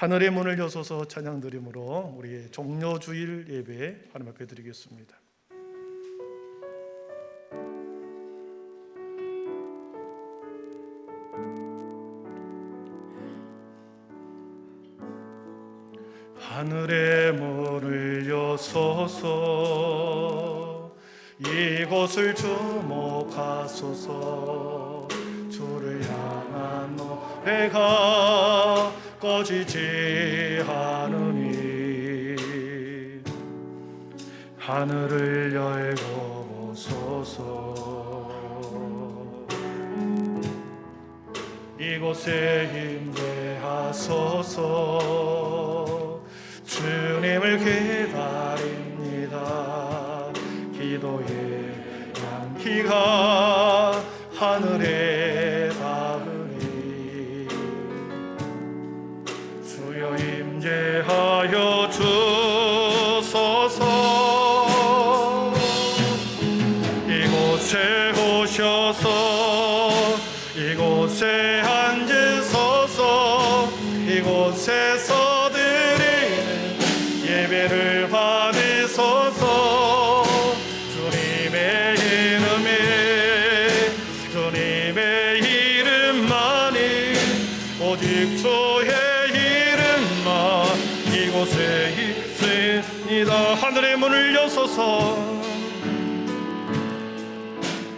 하늘의 문을 여소서 찬양 드림으로 우리 종료주일 예배 하나님 앞에 드리겠습니다. 하늘의 문을 여소서 이곳을 주목하소서 주를 향한 노래가 꺼지지 않으니 하늘을 열고 보소서 이곳에 임재하소서 주님을 기다립니다. 기도의 향기가 하늘에 닿으니 주여 임재하여 주소서 이곳에 오셔서 이곳에 앉으소서 이곳에서 드리는 예배를 받으소서 주님의 이름만이 오직 주의 이름만 이곳에 있습니다. 하늘의 문을 여소서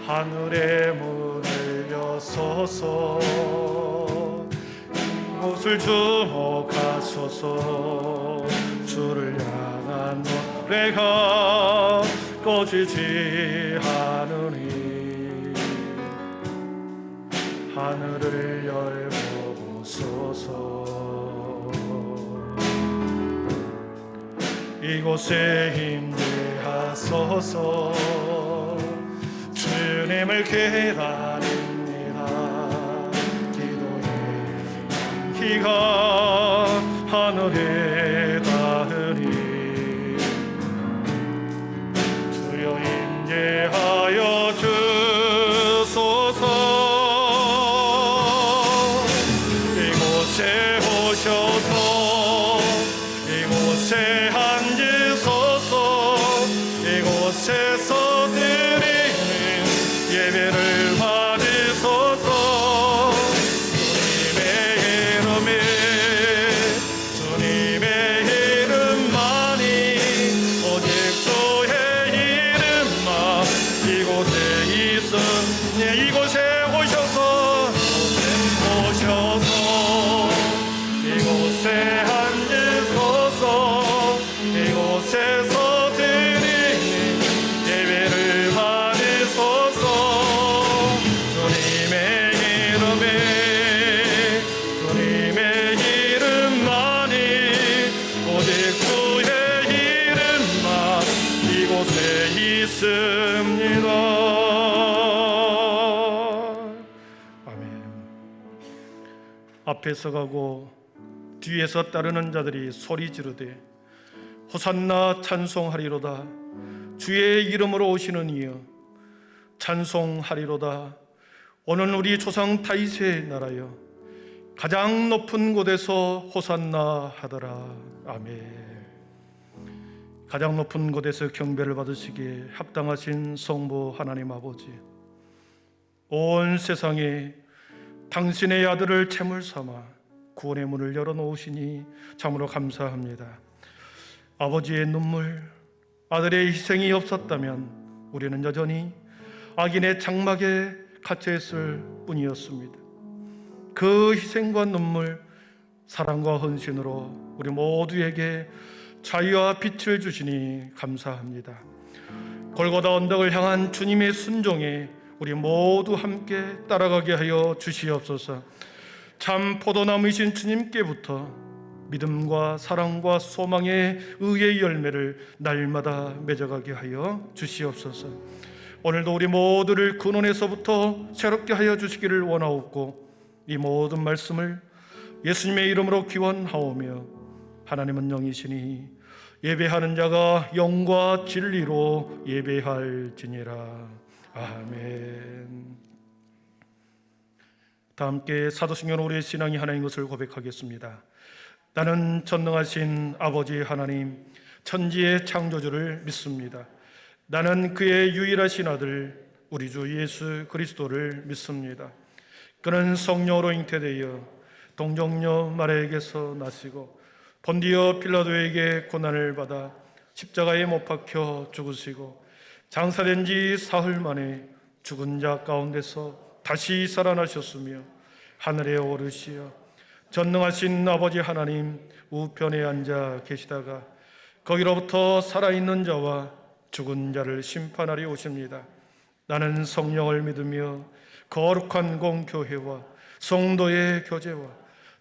하늘의 문을 여소서 이곳을 주목하소서 주를 향한 노래가 꺼지지 않으니 하늘을 열고 보소서 이곳에 임재하소서 주님을 기다립니다. 기도의 향기가 하늘에 닿으니 주여 임재하여 주소서 이곳에 오셔서 이곳에 앉으소서 이곳에서 드리는 예배를 받으소서 주님의 이름만이 오직 주의 이름만 이곳에 있으니 이곳에 오셔서 이곳에 앉으소서 이곳에서 드리는 예배를 받으소서 주님의 이름만이 오직 주의 이름만 이곳에 있습니다. 아멘. 앞에서 가고 뒤에서 따르는 자들이 소리 지르되 호산나 찬송하리로다 주의 이름으로 오시는 이여 찬송하리로다 오는 우리 조상 다윗의 나라여 가장 높은 곳에서 호산나 하더라. 아멘. 가장 높은 곳에서 경배를 받으시기에 합당하신 성부 하나님 아버지, 온 세상에 당신의 아들을 제물 삼아 구원의 문을 열어놓으시니 참으로 감사합니다. 아버지의 눈물, 아들의 희생이 없었다면 우리는 여전히 악인의 장막에 갇혀있을 뿐이었습니다. 그 희생과 눈물, 사랑과 헌신으로 우리 모두에게 자유와 빛을 주시니 감사합니다. 골고다 언덕을 향한 주님의 순종에 우리 모두 함께 따라가게 하여 주시옵소서. 참 포도나무이신 주님께부터 믿음과 사랑과 소망의 의의 열매를 날마다 맺어가게 하여 주시옵소서. 오늘도 우리 모두를 근원에서부터 새롭게 하여 주시기를 원하옵고 이 모든 말씀을 예수님의 이름으로 기원하오며 하나님은 영이시니 예배하는 자가 영과 진리로 예배할지니라. 아멘. 다 함께 사도신경 우리의 신앙이 하나인 것을 고백하겠습니다. 나는 전능하신 아버지 하나님, 천지의 창조주를 믿습니다. 나는 그의 유일하신 아들 우리 주 예수 그리스도를 믿습니다. 그는 성령으로 잉태되어 동정녀 마리아에게서 나시고 본디오 빌라도에게 고난을 받아 십자가에 못 박혀 죽으시고 장사된 지 사흘 만에 죽은 자 가운데서 다시 살아나셨으며 하늘에 오르시어 전능하신 아버지 하나님 우편에 앉아 계시다가 거기로부터 살아있는 자와 죽은 자를 심판하려 오십니다. 나는 성령을 믿으며 거룩한 공교회와 성도의 교제와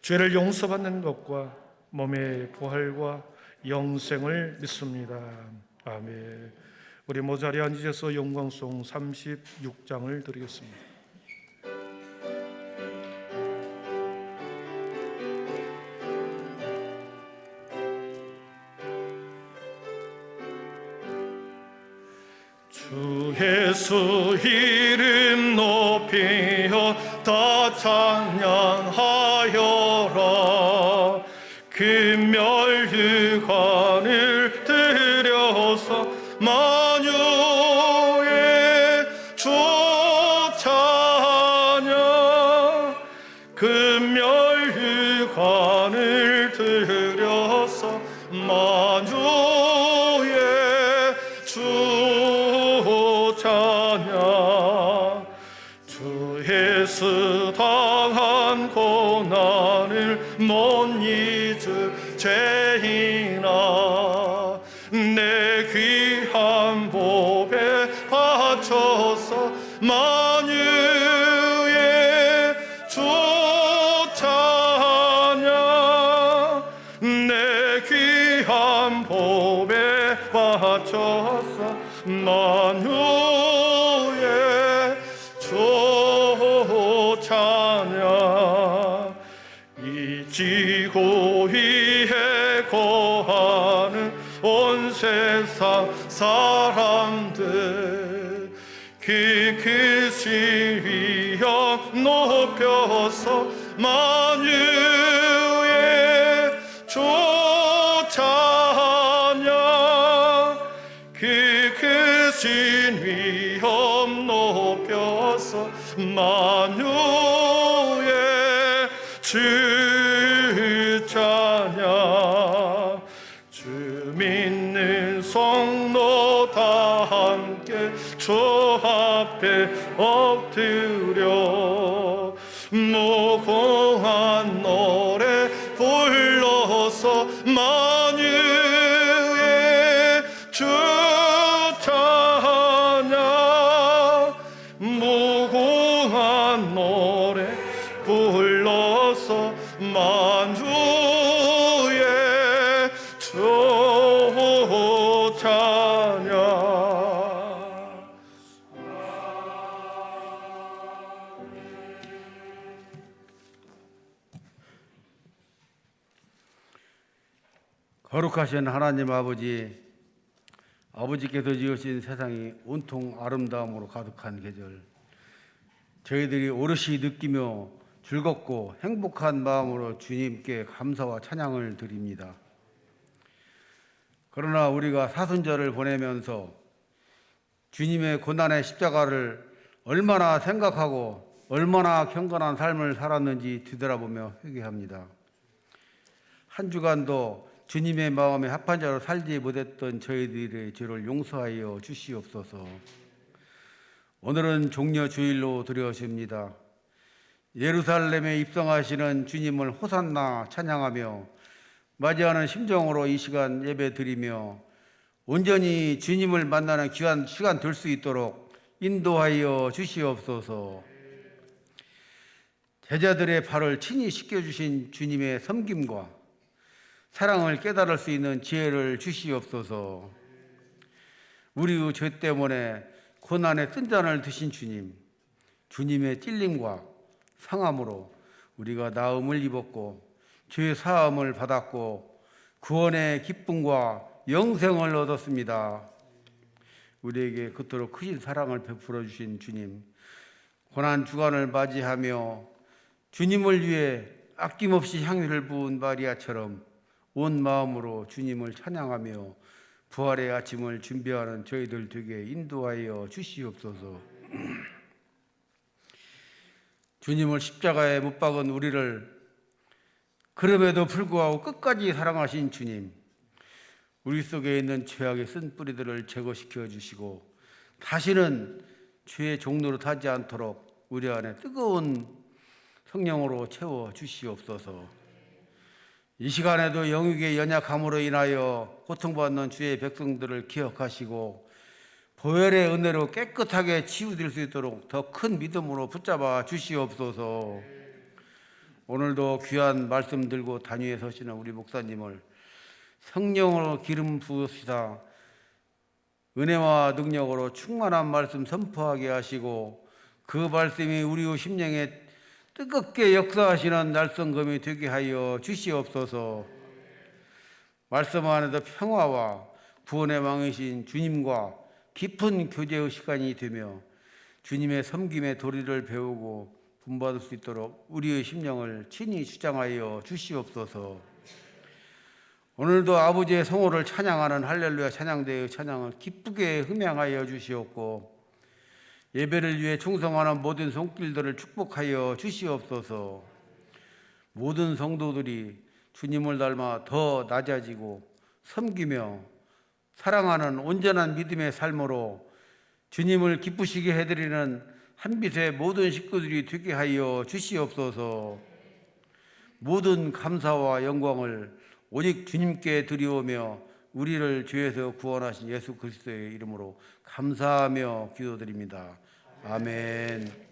죄를 용서받는 것과 몸의 부활과 영생을 믿습니다. 아멘. 우리 모두 자리에 앉으셔서 영광송 36장을 드리겠습니다. 주 예수 이름 높이어 다 찬양하여라. 금멸유관을 들여서 만유의 주 찬양. 금멸유관을 들여서 만유의 주 찬양. 주 예수 당한 고난을 못 잊을 죄인아, 내 귀한 보배 바쳐서 만유의 주 찬양. 내 귀한 보배 바쳐서 만유의 주 찬양. 이 지구 위에 거하는 온 세상 사람들 그것이 위여 높여서 만유의 주 찬양. 그것이 위여 높여서 만유의 주 찬양. 주 믿는 성도 다 함께 주 앞에 엎드려 무궁한 노래 불러서 만유의 주 찬양. 무궁한 노래 불러서 만주의 주 찬양. 거룩하신 하나님 아버지, 아버지께서 지으신 세상이 온통 아름다움으로 가득한 계절, 저희들이 오롯이 느끼며 즐겁고 행복한 마음으로 주님께 감사와 찬양을 드립니다. 그러나 우리가 사순절을 보내면서 주님의 고난의 십자가를 얼마나 생각하고 얼마나 경건한 삶을 살았는지 뒤돌아보며 회개합니다. 한 주간도 주님의 마음에 합한 자로 살지 못했던 저희들의 죄를 용서하여 주시옵소서. 오늘은 종려주일로 드려집니다. 예루살렘에 입성하시는 주님을 호산나 찬양하며 맞이하는 심정으로 이 시간 예배 드리며 온전히 주님을 만나는 귀한 시간 될 수 있도록 인도하여 주시옵소서. 제자들의 발을 친히 씻겨주신 주님의 섬김과 사랑을 깨달을 수 있는 지혜를 주시옵소서. 우리의 죄 때문에 고난의 쓴 잔을 드신 주님, 주님의 찔림과 상함으로 우리가 나음을 입었고 죄 사함을 받았고 구원의 기쁨과 영생을 얻었습니다. 우리에게 그토록 크신 사랑을 베풀어 주신 주님, 고난 주간을 맞이하며 주님을 위해 아낌없이 향유를 부은 마리아처럼 온 마음으로 주님을 찬양하며 부활의 아침을 준비하는 저희들 되게 인도하여 주시옵소서. 주님을 십자가에 못 박은 우리를 그럼에도 불구하고 끝까지 사랑하신 주님, 우리 속에 있는 죄악의 쓴뿌리들을 제거시켜 주시고 다시는 죄의 종로로 타지 않도록 우리 안에 뜨거운 성령으로 채워 주시옵소서. 이 시간에도 영육의 연약함으로 인하여 고통받는 주의 백성들을 기억하시고 보혈의 은혜로 깨끗하게 치유될 수 있도록 더 큰 믿음으로 붙잡아 주시옵소서. 오늘도 귀한 말씀 들고 단위에 서시는 우리 목사님을 성령으로 기름 부으시다 은혜와 능력으로 충만한 말씀 선포하게 하시고 그 말씀이 우리 심령에 뜨겁게 역사하시는 날성금이 되게 하여 주시옵소서. 말씀 안에도 평화와 구원의 왕이신 주님과 깊은 교제의 시간이 되며 주님의 섬김의 도리를 배우고 본받을 수 있도록 우리의 심령을 친히 주장하여 주시옵소서. 오늘도 아버지의 성호를 찬양하는 할렐루야 찬양대의 찬양을 기쁘게 흠양하여 주시옵고 예배를 위해 충성하는 모든 손길들을 축복하여 주시옵소서. 모든 성도들이 주님을 닮아 더 낮아지고 섬기며 사랑하는 온전한 믿음의 삶으로 주님을 기쁘시게 해드리는 한빛의 모든 식구들이 되게 하여 주시옵소서. 모든 감사와 영광을 오직 주님께 드리오며 우리를 죄에서 구원하신 예수 그리스도의 이름으로 감사하며 기도드립니다. 아멘.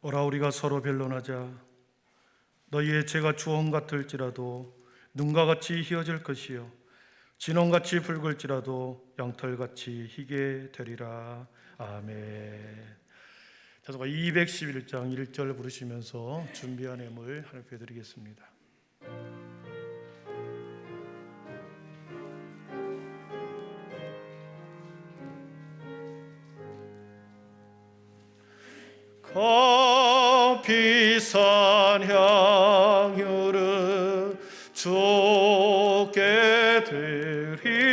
오라 우리가 서로 변론하자. 너희의 죄가 주홍 같을지라도 눈과 같이 희어질 것이요 진홍같이 붉을지라도 양털같이 희게 되리라. 아멘. 자소가 211장 1절 부르시면서 준비한 예물 하나님께 드리겠습니다. 비싼 향유를 주께 드리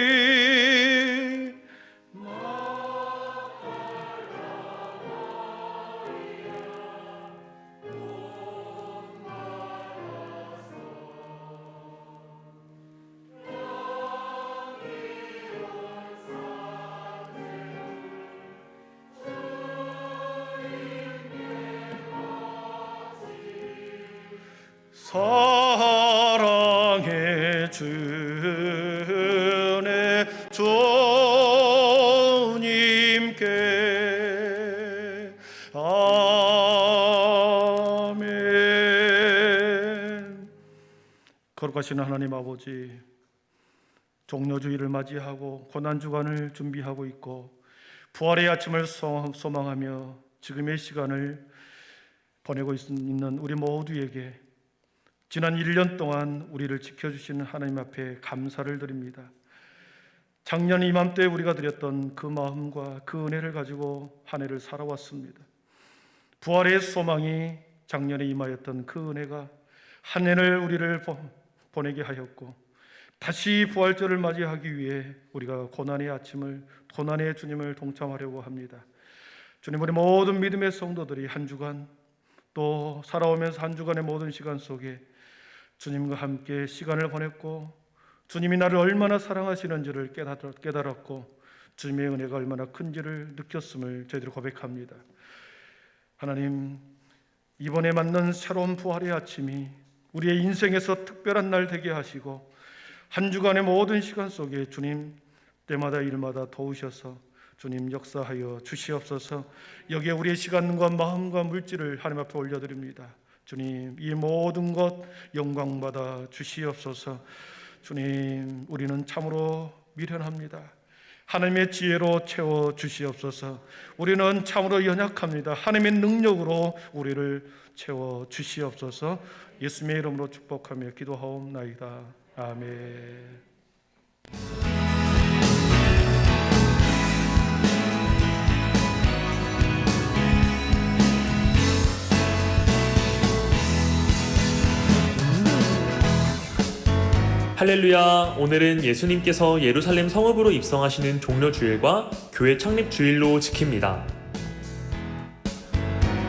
사랑의 주내 주님께 아멘. 거룩하신 하나님 아버지, 종료주일을 맞이하고 고난주간을 준비하고 있고 부활의 아침을 소망하며 지금의 시간을 보내고 있는 우리 모두에게 지난 1년 동안 우리를 지켜주시는 하나님 앞에 감사를 드립니다. 작년 이맘때 우리가 드렸던 그 마음과 그 은혜를 가지고 한 해를 살아왔습니다. 부활의 소망이 작년에 임하였던 그 은혜가 한 해를 우리를 보내게 하였고 다시 부활절을 맞이하기 위해 우리가 고난의 아침을, 고난의 주님을 동참하려고 합니다. 주님, 우리 모든 믿음의 성도들이 한 주간 또 살아오면서 한 주간의 모든 시간 속에 주님과 함께 시간을 보냈고 주님이 나를 얼마나 사랑하시는지를 깨달았고 주님의 은혜가 얼마나 큰지를 느꼈음을 저희들이 고백합니다. 하나님, 이번에 맞는 새로운 부활의 아침이 우리의 인생에서 특별한 날 되게 하시고 한 주간의 모든 시간 속에 주님 때마다 일마다 도우셔서 주님 역사하여 주시옵소서. 여기에 우리의 시간과 마음과 물질을 하나님 앞에 올려드립니다. 주님, 이 모든 것 영광받아 주시옵소서. 주님, 우리는 참으로 미련합니다. 하나님의 지혜로 채워 주시옵소서. 우리는 참으로 연약합니다. 하나님의 능력으로 우리를 채워 주시옵소서. 예수님의 이름으로 축복하며 기도하옵나이다. 아멘. 할렐루야. 오늘은 예수님께서 예루살렘 성읍으로 입성하시는 종려주일과 교회 창립주일로 지킵니다.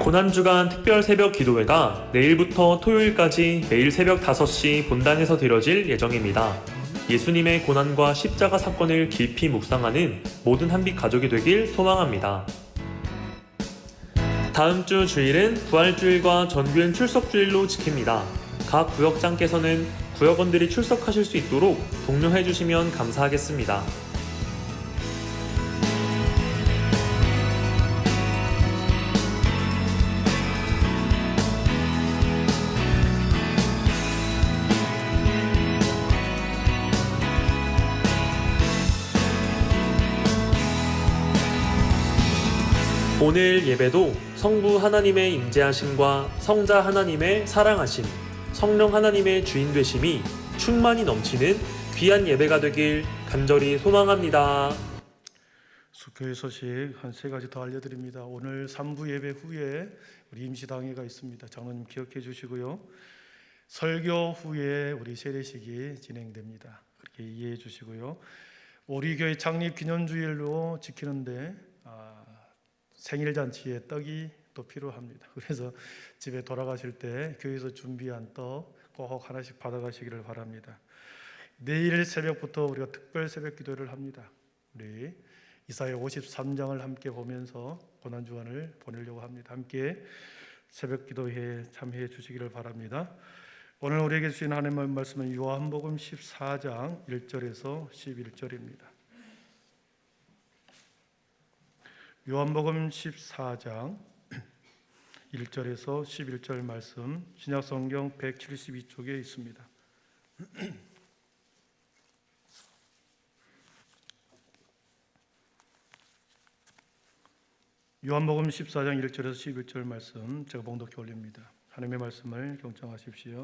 고난주간 특별 새벽 기도회가 내일부터 토요일까지 매일 새벽 5시 본당에서 드려질 예정입니다. 예수님의 고난과 십자가 사건을 깊이 묵상하는 모든 한빛 가족이 되길 소망합니다. 다음 주 주일은 부활주일과 전교회 출석주일로 지킵니다. 각 구역장께서는 구역원들이 출석하실 수 있도록 독려해 주시면 감사하겠습니다. 오늘 예배도 성부 하나님의 임재하심과 성자 하나님의 사랑하심, 성령 하나님의 주인 되심이 충만히 넘치는 귀한 예배가 되길 간절히 소망합니다. 교회 소식 한 3가지 더 알려드립니다. 오늘 3부 예배 후에 우리 임시당회가 있습니다. 장로님 기억해 주시고요. 설교 후에 우리 세례식이 진행됩니다. 그렇게 이해해 주시고요. 우리 교회 창립 기념주일로 지키는데 생일잔치에 떡이 또 필요합니다. 그래서 집에 돌아가실 때 교회에서 준비한 떡 꼭 하나씩 받아가시기를 바랍니다. 내일 새벽부터 우리가 특별 새벽 기도를 합니다. 우리 이사야 53장을 함께 보면서 고난주간을 보내려고 합니다. 함께 새벽 기도회에 참여해 주시기를 바랍니다. 오늘 우리에게 주신 하나님의 말씀은 요한복음 14장 1절에서 11절입니다. 요한복음 14장 1절에서 11절 말씀 신약성경 172쪽에 있습니다. 요한복음 14장 1절에서 11절 말씀 제가 봉독해 올립니다. 하나님의 말씀을 경청하십시오.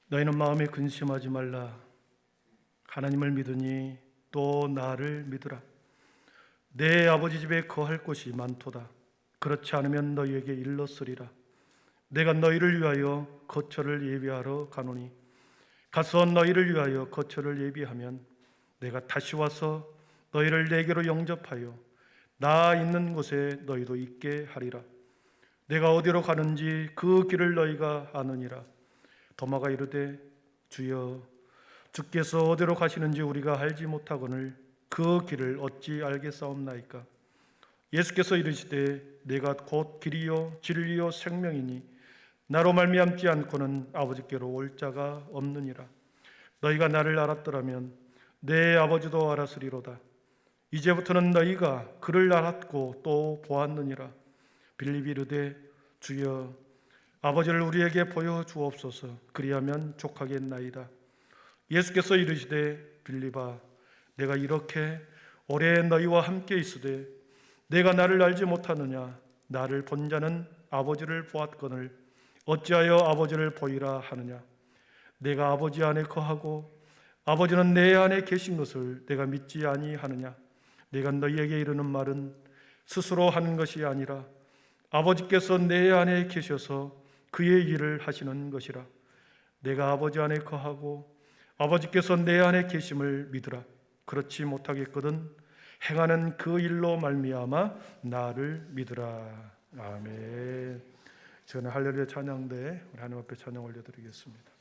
너희는 마음에 근심하지 말라. 하나님을 믿으니 또 나를 믿으라. 내 아버지 집에 거할 곳이 많도다. 그렇지 않으면 너희에게 일렀으리라. 내가 너희를 위하여 거처를 예비하러 가노니 가서 너희를 위하여 거처를 예비하면 내가 다시 와서 너희를 내게로 영접하여 나 있는 곳에 너희도 있게 하리라. 내가 어디로 가는지 그 길을 너희가 아느니라. 도마가 이르되 주여 주께서 어디로 가시는지 우리가 알지 못하거늘 그 길을 어찌 알겠사옵나이까. 예수께서 이르시되 내가 곧 길이요 진리요 생명이니 나로 말미암지 않고는 아버지께로 올 자가 없느니라. 너희가 나를 알았더라면 내 아버지도 알았으리로다. 이제부터는 너희가 그를 알았고 또 보았느니라. 빌립이 이르되 주여 아버지를 우리에게 보여주옵소서. 그리하면 족하겠나이다. 예수께서 이르시되 빌립아 내가 이렇게 오래 너희와 함께 있으되 내가 나를 알지 못하느냐. 나를 본 자는 아버지를 보았거늘 어찌하여 아버지를 보이라 하느냐. 내가 아버지 안에 거하고 아버지는 내 안에 계신 것을 내가 믿지 아니하느냐. 내가 너희에게 이르는 말은 스스로 하는 것이 아니라 아버지께서 내 안에 계셔서 그의 일을 하시는 것이라. 내가 아버지 안에 거하고 아버지께서 내 안에 계심을 믿으라. 그렇지 못하겠거든 행하는 그 일로 말미암아 나를 믿으라. 아멘. 저는 할렐루야 찬양대 우리 하나님 앞에 찬양 올려드리겠습니다.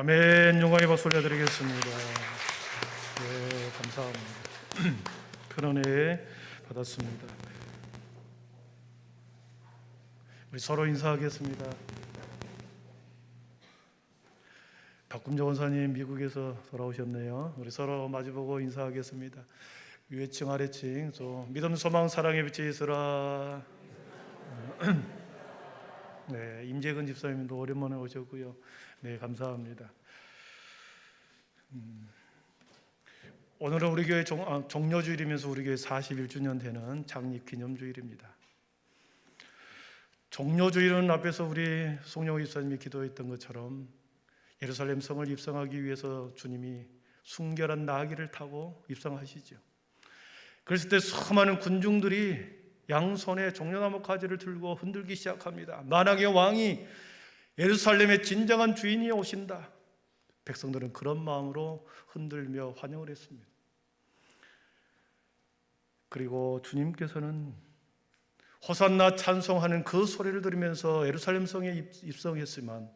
아멘. 영광의 박수 올려드리겠습니다. 네, 감사합니다. 큰 은혜 받았습니다. 우리 서로 인사하겠습니다. 박금정 원사님 미국에서 돌아오셨네요. 우리 서로 마주보고 인사하겠습니다. 위층 아래층 또 믿음 소망 사랑의 빛에 있으라. 네, 임재근 집사님도 오랜만에 오셨고요. 네, 감사합니다. 오늘은 우리 교회 종료주일이면서 우리 교회 41주년 되는 창립 기념주일입니다. 종료주일은 앞에서 우리 송영호 집사님이 기도했던 것처럼 예루살렘 성을 입성하기 위해서 주님이 순결한 나귀를 타고 입성하시죠. 그랬을 때 수많은 군중들이 양손에 종려나무 가지를 들고 흔들기 시작합니다. 만왕의 왕이 예루살렘의 진정한 주인이 오신다. 백성들은 그런 마음으로 흔들며 환영을 했습니다. 그리고 주님께서는 호산나 찬송하는 그 소리를 들으면서 예루살렘 성에 입성했지만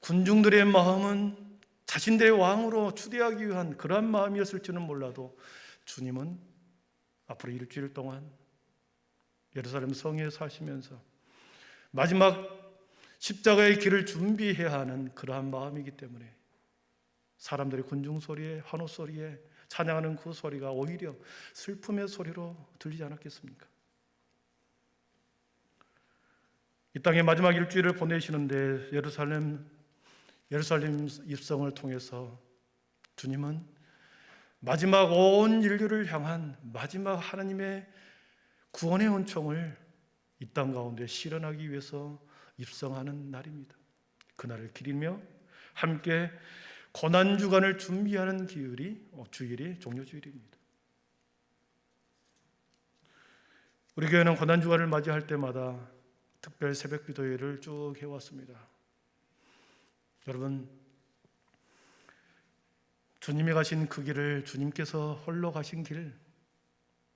군중들의 마음은 자신들의 왕으로 추대하기 위한 그러한 마음이었을지는 몰라도 주님은 앞으로 일주일 동안 예루살렘 성에 사시면서 마지막 십자가의 길을 준비해야 하는 그러한 마음이기 때문에 사람들의 군중 소리에, 환호 소리에 찬양하는 그 소리가 오히려 슬픔의 소리로 들리지 않았겠습니까? 이 땅의 마지막 일주일을 보내시는데 예루살렘 입성을 통해서 주님은 마지막 온 인류를 향한 마지막 하나님의 구원의 은총을 이 땅 가운데 실현하기 위해서 입성하는 날입니다. 그날을 기리며 함께 고난주간을 준비하는 주일이 종료주일입니다. 우리 교회는 고난주간을 맞이할 때마다 특별 새벽기도회를 쭉 해왔습니다. 여러분, 주님이 가신 그 길을 주님께서 홀로 가신 길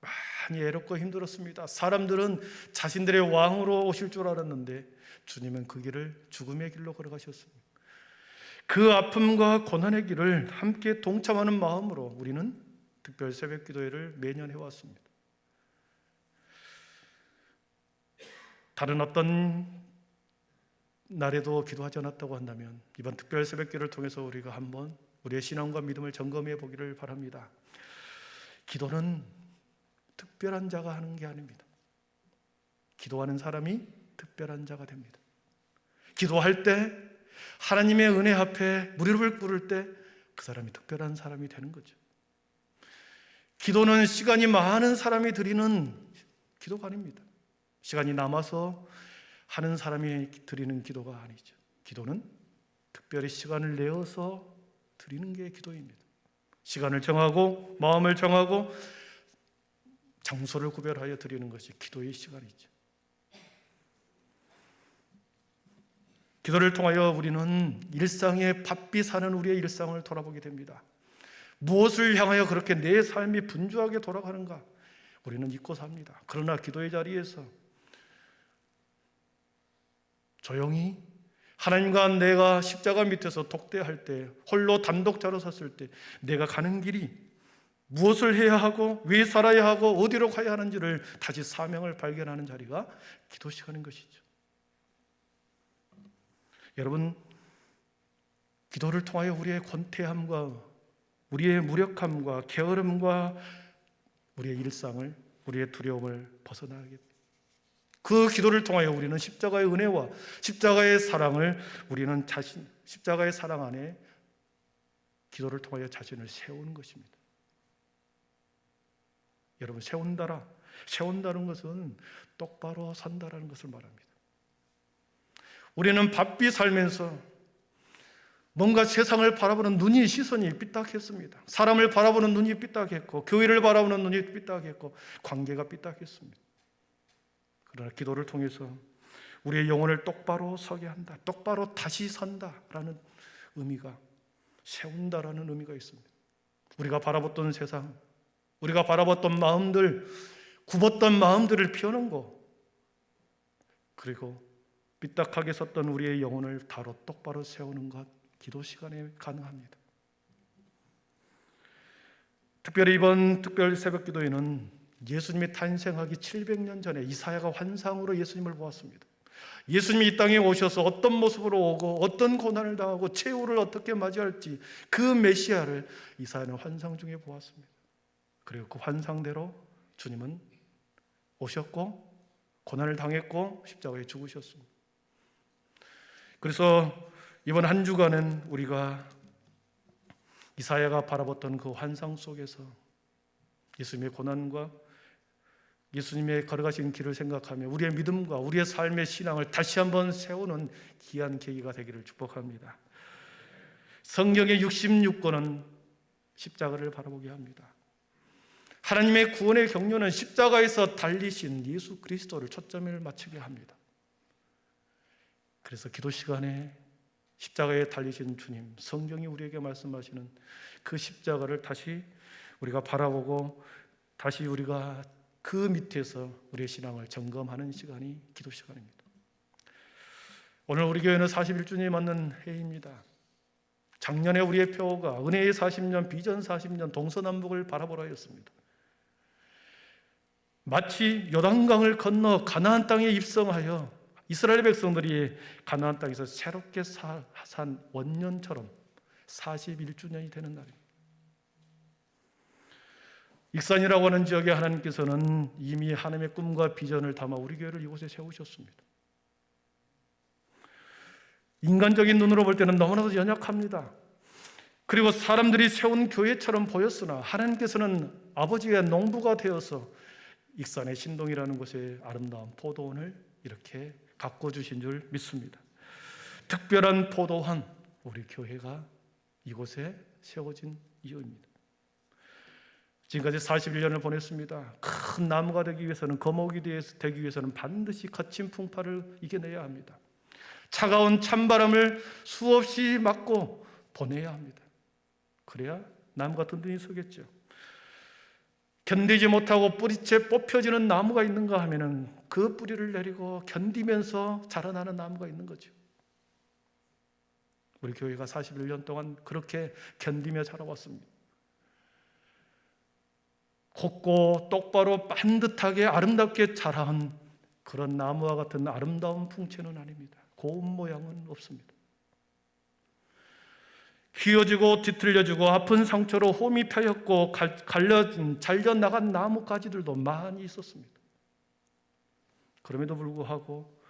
많이 애롭고 힘들었습니다. 사람들은 자신들의 왕으로 오실 줄 알았는데 주님은 그 길을 죽음의 길로 걸어가셨습니다. 그 아픔과 고난의 길을 함께 동참하는 마음으로 우리는 특별 새벽기도회를 매년 해왔습니다. 다른 어떤 날에도 기도하지 않았다고 한다면 이번 특별 새벽기도를 통해서 우리가 한번 우리의 신앙과 믿음을 점검해 보기를 바랍니다. 기도는 특별한 자가 하는 게 아닙니다. 기도하는 사람이 특별한 자가 됩니다. 기도할 때 하나님의 은혜 앞에 무릎을 꿇을 때 그 사람이 특별한 사람이 되는 거죠. 기도는 시간이 많은 사람이 드리는 기도가 아닙니다. 시간이 남아서 하는 사람이 드리는 기도가 아니죠. 기도는 특별히 시간을 내어서 드리는 게 기도입니다. 시간을 정하고 마음을 정하고 장소를 구별하여 드리는 것이 기도의 시간이죠. 기도를 통하여 우리는 일상에 바삐 사는 우리의 일상을 돌아보게 됩니다. 무엇을 향하여 그렇게 내 삶이 분주하게 돌아가는가 우리는 잊고 삽니다. 그러나 기도의 자리에서 조용히 하나님과 내가 십자가 밑에서 독대할 때, 홀로 단독자로 섰을 때 내가 가는 길이 무엇을 해야 하고 왜 살아야 하고 어디로 가야 하는지를 다시 사명을 발견하는 자리가 기도 시간인 것이죠. 여러분, 기도를 통하여 우리의 권태함과 우리의 무력함과 게으름과 우리의 일상을, 우리의 두려움을 벗어나게 됩니다. 그 기도를 통하여 우리는 십자가의 은혜와 십자가의 사랑을 우리는 십자가의 사랑 안에 기도를 통하여 자신을 세우는 것입니다. 여러분, 세운다는 것은 똑바로 산다라는 것을 말합니다. 우리는 바삐 살면서 뭔가 세상을 바라보는 시선이 삐딱했습니다. 사람을 바라보는 눈이 삐딱했고 교회를 바라보는 눈이 삐딱했고 관계가 삐딱했습니다. 그러나 기도를 통해서 우리의 영혼을 똑바로 서게 한다, 똑바로 다시 선다라는 의미가, 세운다라는 의미가 있습니다. 우리가 바라봤던 세상, 우리가 바라봤던 마음들, 굽었던 마음들을 펴놓고 그리고 삐딱하게 섰던 우리의 영혼을 바로 똑바로 세우는 것, 기도 시간에 가능합니다. 특별히 이번 특별 새벽 기도회는 예수님이 탄생하기 700년 전에 이사야가 환상으로 예수님을 보았습니다. 예수님이 이 땅에 오셔서 어떤 모습으로 오고 어떤 고난을 당하고 최후를 어떻게 맞이할지 그 메시아를 이사야는 환상 중에 보았습니다. 그리고 그 환상대로 주님은 오셨고 고난을 당했고 십자가에 죽으셨습니다. 그래서 이번 한 주간은 우리가 이사야가 바라봤던 그 환상 속에서 예수님의 고난과 예수님의 걸어가신 길을 생각하며 우리의 믿음과 우리의 삶의 신앙을 다시 한번 세우는 귀한 계기가 되기를 축복합니다. 성경의 66권은 십자가를 바라보게 합니다. 하나님의 구원의 경륜은 십자가에서 달리신 예수 그리스도를 초점을 맞추게 합니다. 그래서 기도 시간에 십자가에 달리신 주님, 성경이 우리에게 말씀하시는 그 십자가를 다시 우리가 바라보고 다시 우리가 그 밑에서 우리의 신앙을 점검하는 시간이 기도 시간입니다. 오늘 우리 교회는 41주년이 맞는 해입니다. 작년에 우리의 표어가 은혜의 40년, 비전 40년, 동서남북을 바라보라 였습니다. 마치 요단강을 건너 가나안 땅에 입성하여 이스라엘 백성들이 가나안 땅에서 새롭게 산 원년처럼 41주년이 되는 날입니다. 익산이라고 하는 지역에 하나님께서는 이미 하나님의 꿈과 비전을 담아 우리 교회를 이곳에 세우셨습니다. 인간적인 눈으로 볼 때는 너무나도 연약합니다. 그리고 사람들이 세운 교회처럼 보였으나 하나님께서는 아버지의 농부가 되어서 익산의 신동이라는 곳에 아름다운 포도원을 이렇게 가꿔주신 줄 믿습니다. 특별한 포도원, 우리 교회가 이곳에 세워진 이유입니다. 지금까지 41년을 보냈습니다. 큰 나무가 되기 위해서는, 거목이 되기 위해서는 반드시 거친 풍파를 이겨내야 합니다. 차가운 찬바람을 수없이 맞고 보내야 합니다. 그래야 나무가 든든히 서겠죠. 견디지 못하고 뿌리채 뽑혀지는 나무가 있는가 하면은 그 뿌리를 내리고 견디면서 자라나는 나무가 있는 거죠. 우리 교회가 41년 동안 그렇게 견디며 자라왔습니다. 곱고 똑바로 반듯하게 아름답게 자라온 그런 나무와 같은 아름다운 풍채는 아닙니다. 고운 모양은 없습니다. 휘어지고 뒤틀려지고 아픈 상처로 홈이 펴였고 잘려나간 나뭇가지들도 많이 있었습니다. 그럼에도 불구하고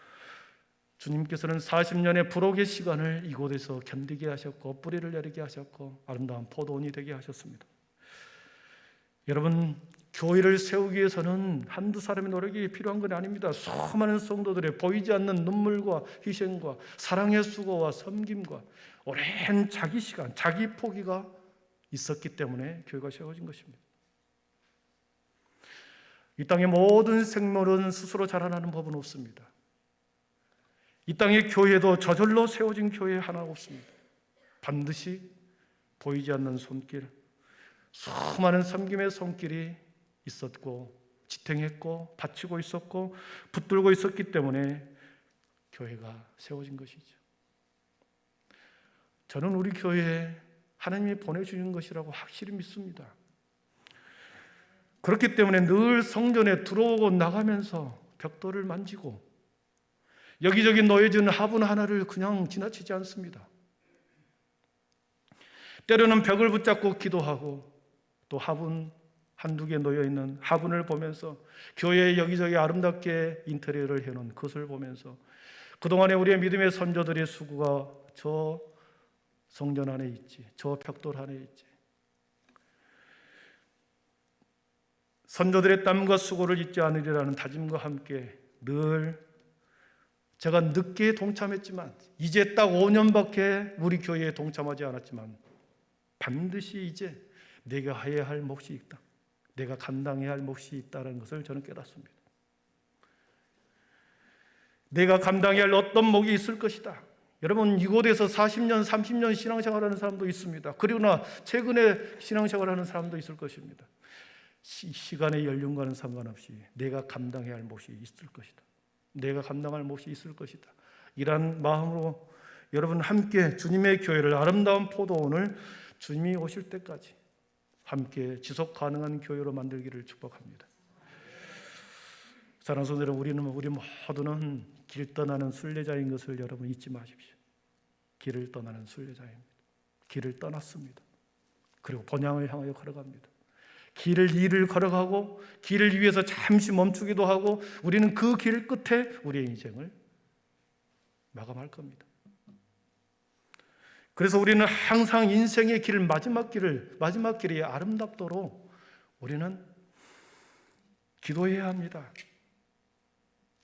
주님께서는 40년의 불혹의 시간을 이곳에서 견디게 하셨고 뿌리를 내리게 하셨고 아름다운 포도원이 되게 하셨습니다. 여러분, 교회를 세우기 위해서는 한두 사람의 노력이 필요한 건 아닙니다. 수많은 성도들의 보이지 않는 눈물과 희생과 사랑의 수고와 섬김과 오랜 자기 시간, 자기 포기가 있었기 때문에 교회가 세워진 것입니다. 이 땅의 모든 생물은 스스로 자라나는 법은 없습니다. 이 땅의 교회도 저절로 세워진 교회 하나 없습니다. 반드시 보이지 않는 손길, 수많은 섬김의 손길이 있었고 지탱했고 바치고 있었고 붙들고 있었기 때문에 교회가 세워진 것이죠. 저는 우리 교회에 하나님이 보내주신 것이라고 확실히 믿습니다. 그렇기 때문에 늘 성전에 들어오고 나가면서 벽돌을 만지고 여기저기 놓여진 화분 하나를 그냥 지나치지 않습니다. 때로는 벽을 붙잡고 기도하고 또 화분 한두 개 놓여있는 화분을 보면서 교회에 여기저기 아름답게 인테리어를 해놓은 그것을 보면서 그동안에 우리의 믿음의 선조들의 수고가 저 성전 안에 있지, 저 벽돌 안에 있지, 선조들의 땀과 수고를 잊지 않으리라는 다짐과 함께 늘 제가 늦게 동참했지만 이제 딱 5년밖에 우리 교회에 동참하지 않았지만 반드시 이제 내가 해야 할 몫이 있다, 내가 감당해야 할 몫이 있다는 것을 저는 깨닫습니다. 내가 감당해야 할 어떤 몫이 있을 것이다. 여러분, 이곳에서 40년, 30년 신앙생활하는 사람도 있습니다. 그러나 최근에 신앙생활하는 사람도 있을 것입니다. 시간의 연륜과는 상관없이 내가 감당해야 할 몫이 있을 것이다, 내가 감당할 몫이 있을 것이다, 이런 마음으로 여러분 함께 주님의 교회를, 아름다운 포도원을 주님이 오실 때까지 함께 지속 가능한 교회로 만들기를 축복합니다. 사랑하는 성도 여러분, 우리 모두는 길 떠나는 순례자인 것을 여러분 잊지 마십시오. 길을 떠나는 순례자입니다. 길을 떠났습니다. 그리고 본향을 향하여 걸어갑니다. 일을 걸어가고 길을 위해서 잠시 멈추기도 하고 우리는 그 길 끝에 우리의 인생을 마감할 겁니다. 그래서 우리는 항상 인생의 길, 마지막 길이 아름답도록 우리는 기도해야 합니다.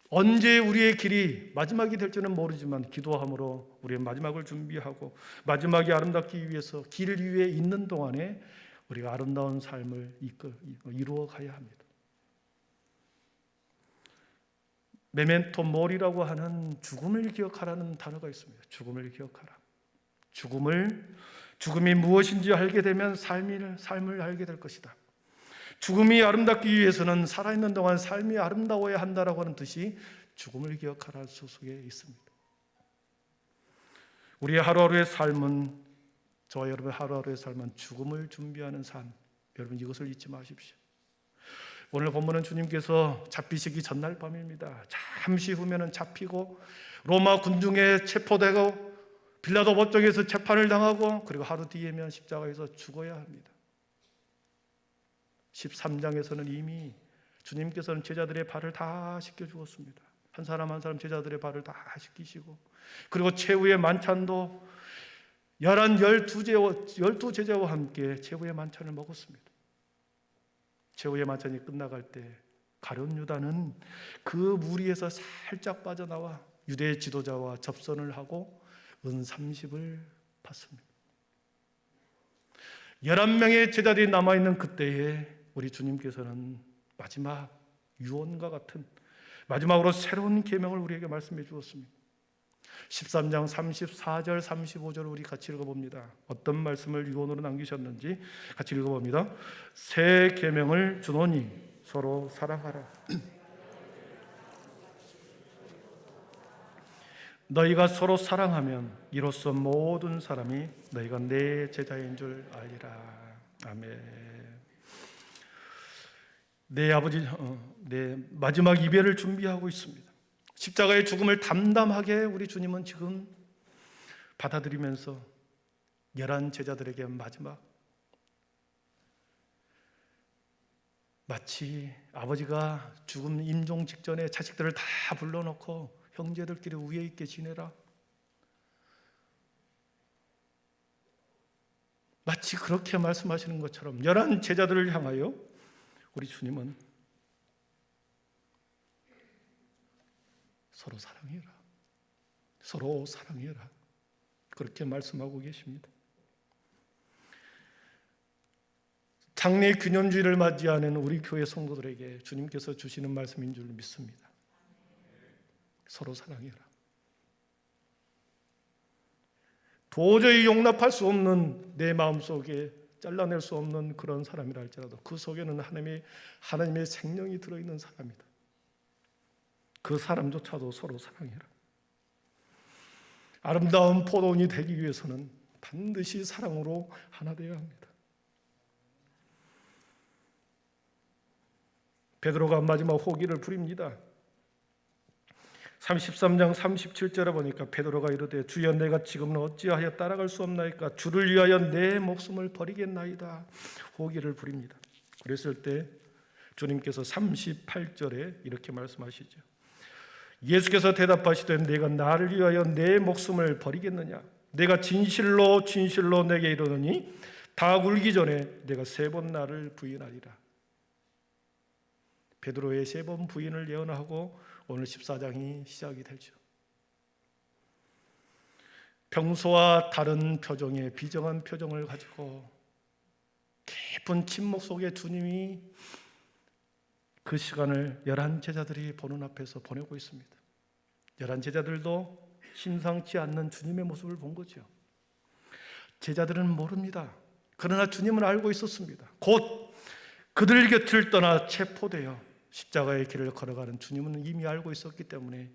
언제 우리의 길이 마지막이 될지는 모르지만 기도함으로 우리의 마지막을 준비하고 마지막이 아름답기 위해서 길 위에 있는 동안에 우리가 아름다운 삶을 이루어 가야 합니다. 메멘토 모리라고 하는 죽음을 기억하라는 단어가 있습니다. 죽음을 기억하라. 죽음이 무엇인지 알게 되면 삶을 알게 될 것이다. 죽음이 아름답기 위해서는 살아있는 동안 삶이 아름다워야 한다라고 하는 뜻이 죽음을 기억하라 속에 있습니다. 우리의 하루하루의 삶은, 저와 여러분의 하루하루의 삶은 죽음을 준비하는 삶. 여러분 이것을 잊지 마십시오. 오늘 본문은 주님께서 잡히시기 전날 밤입니다. 잠시 후면은 잡히고 로마 군중에 체포되고 빌라도 법정에서 재판을 당하고 그리고 하루 뒤에면 십자가에서 죽어야 합니다. 13장에서는 이미 주님께서는 제자들의 발을 다 씻겨 주었습니다. 한 사람 한 사람 제자들의 발을 다 씻기시고 그리고 최후의 만찬도 12제자와 함께 최후의 만찬을 먹었습니다. 최후의 만찬이 끝나갈 때 가룟 유다는 그 무리에서 살짝 빠져나와 유대 지도자와 접선을 하고 은 30을 받습니다. 11명의 제자들이 남아있는 그때에 우리 주님께서는 마지막 유언과 같은 마지막으로 새로운 계명을 우리에게 말씀해 주었습니다. 13장 34절 35절을 우리 같이 읽어봅니다. 어떤 말씀을 유언으로 남기셨는지 같이 읽어봅니다. 새 계명을 주노니 서로 사랑하라. 너희가 서로 사랑하면 이로써 모든 사람이 너희가 내 제자인 줄 알리라. 아멘. 내 마지막 이별을 준비하고 있습니다. 십자가의 죽음을 담담하게 우리 주님은 지금 받아들이면서 11 제자들에게 마지막 마치 아버지가 죽음 임종 직전에 자식들을 다 불러놓고 형제들끼리 우애 있게 지내라, 마치 그렇게 말씀하시는 것처럼 11 제자들을 향하여 우리 주님은 서로 사랑해라, 서로 사랑해라 그렇게 말씀하고 계십니다. 장래 균형주의를 맞이하는 우리 교회 성도들에게 주님께서 주시는 말씀인 줄 믿습니다. 서로 사랑해라. 도저히 용납할 수 없는 내 마음속에 잘라낼 수 없는 그런 사람이라 할지라도 그 속에는 하나님의 생명이 들어있는 사람이다. 그 사람조차도 서로 사랑해라. 아름다운 포도원이 되기 위해서는 반드시 사랑으로 하나 되어야 합니다. 베드로가 마지막 호기를 부립니다. 33장 37절에 보니까 베드로가 이르되 주여 내가 지금은 어찌하여 따라갈 수 없나이까 주를 위하여 내 목숨을 버리겠나이다 호기를 부립니다. 그랬을 때 주님께서 38절에 이렇게 말씀하시죠. 예수께서 대답하시되 내가 나를 위하여 내 목숨을 버리겠느냐 내가 진실로 진실로 내게 이르노니 닭 울기 전에 내가 3번 나를 부인하리라. 베드로의 3번 부인을 예언하고 오늘 14장이 시작이 되죠. 평소와 다른 표정의 비정한 표정을 가지고 깊은 침묵 속에 주님이 그 시간을 11 제자들이 보는 앞에서 보내고 있습니다. 11 제자들도 심상치 않는 주님의 모습을 본 거죠. 제자들은 모릅니다. 그러나 주님은 알고 있었습니다. 곧 그들 곁을 떠나 체포되어 십자가의 길을 걸어가는 주님은 이미 알고 있었기 때문에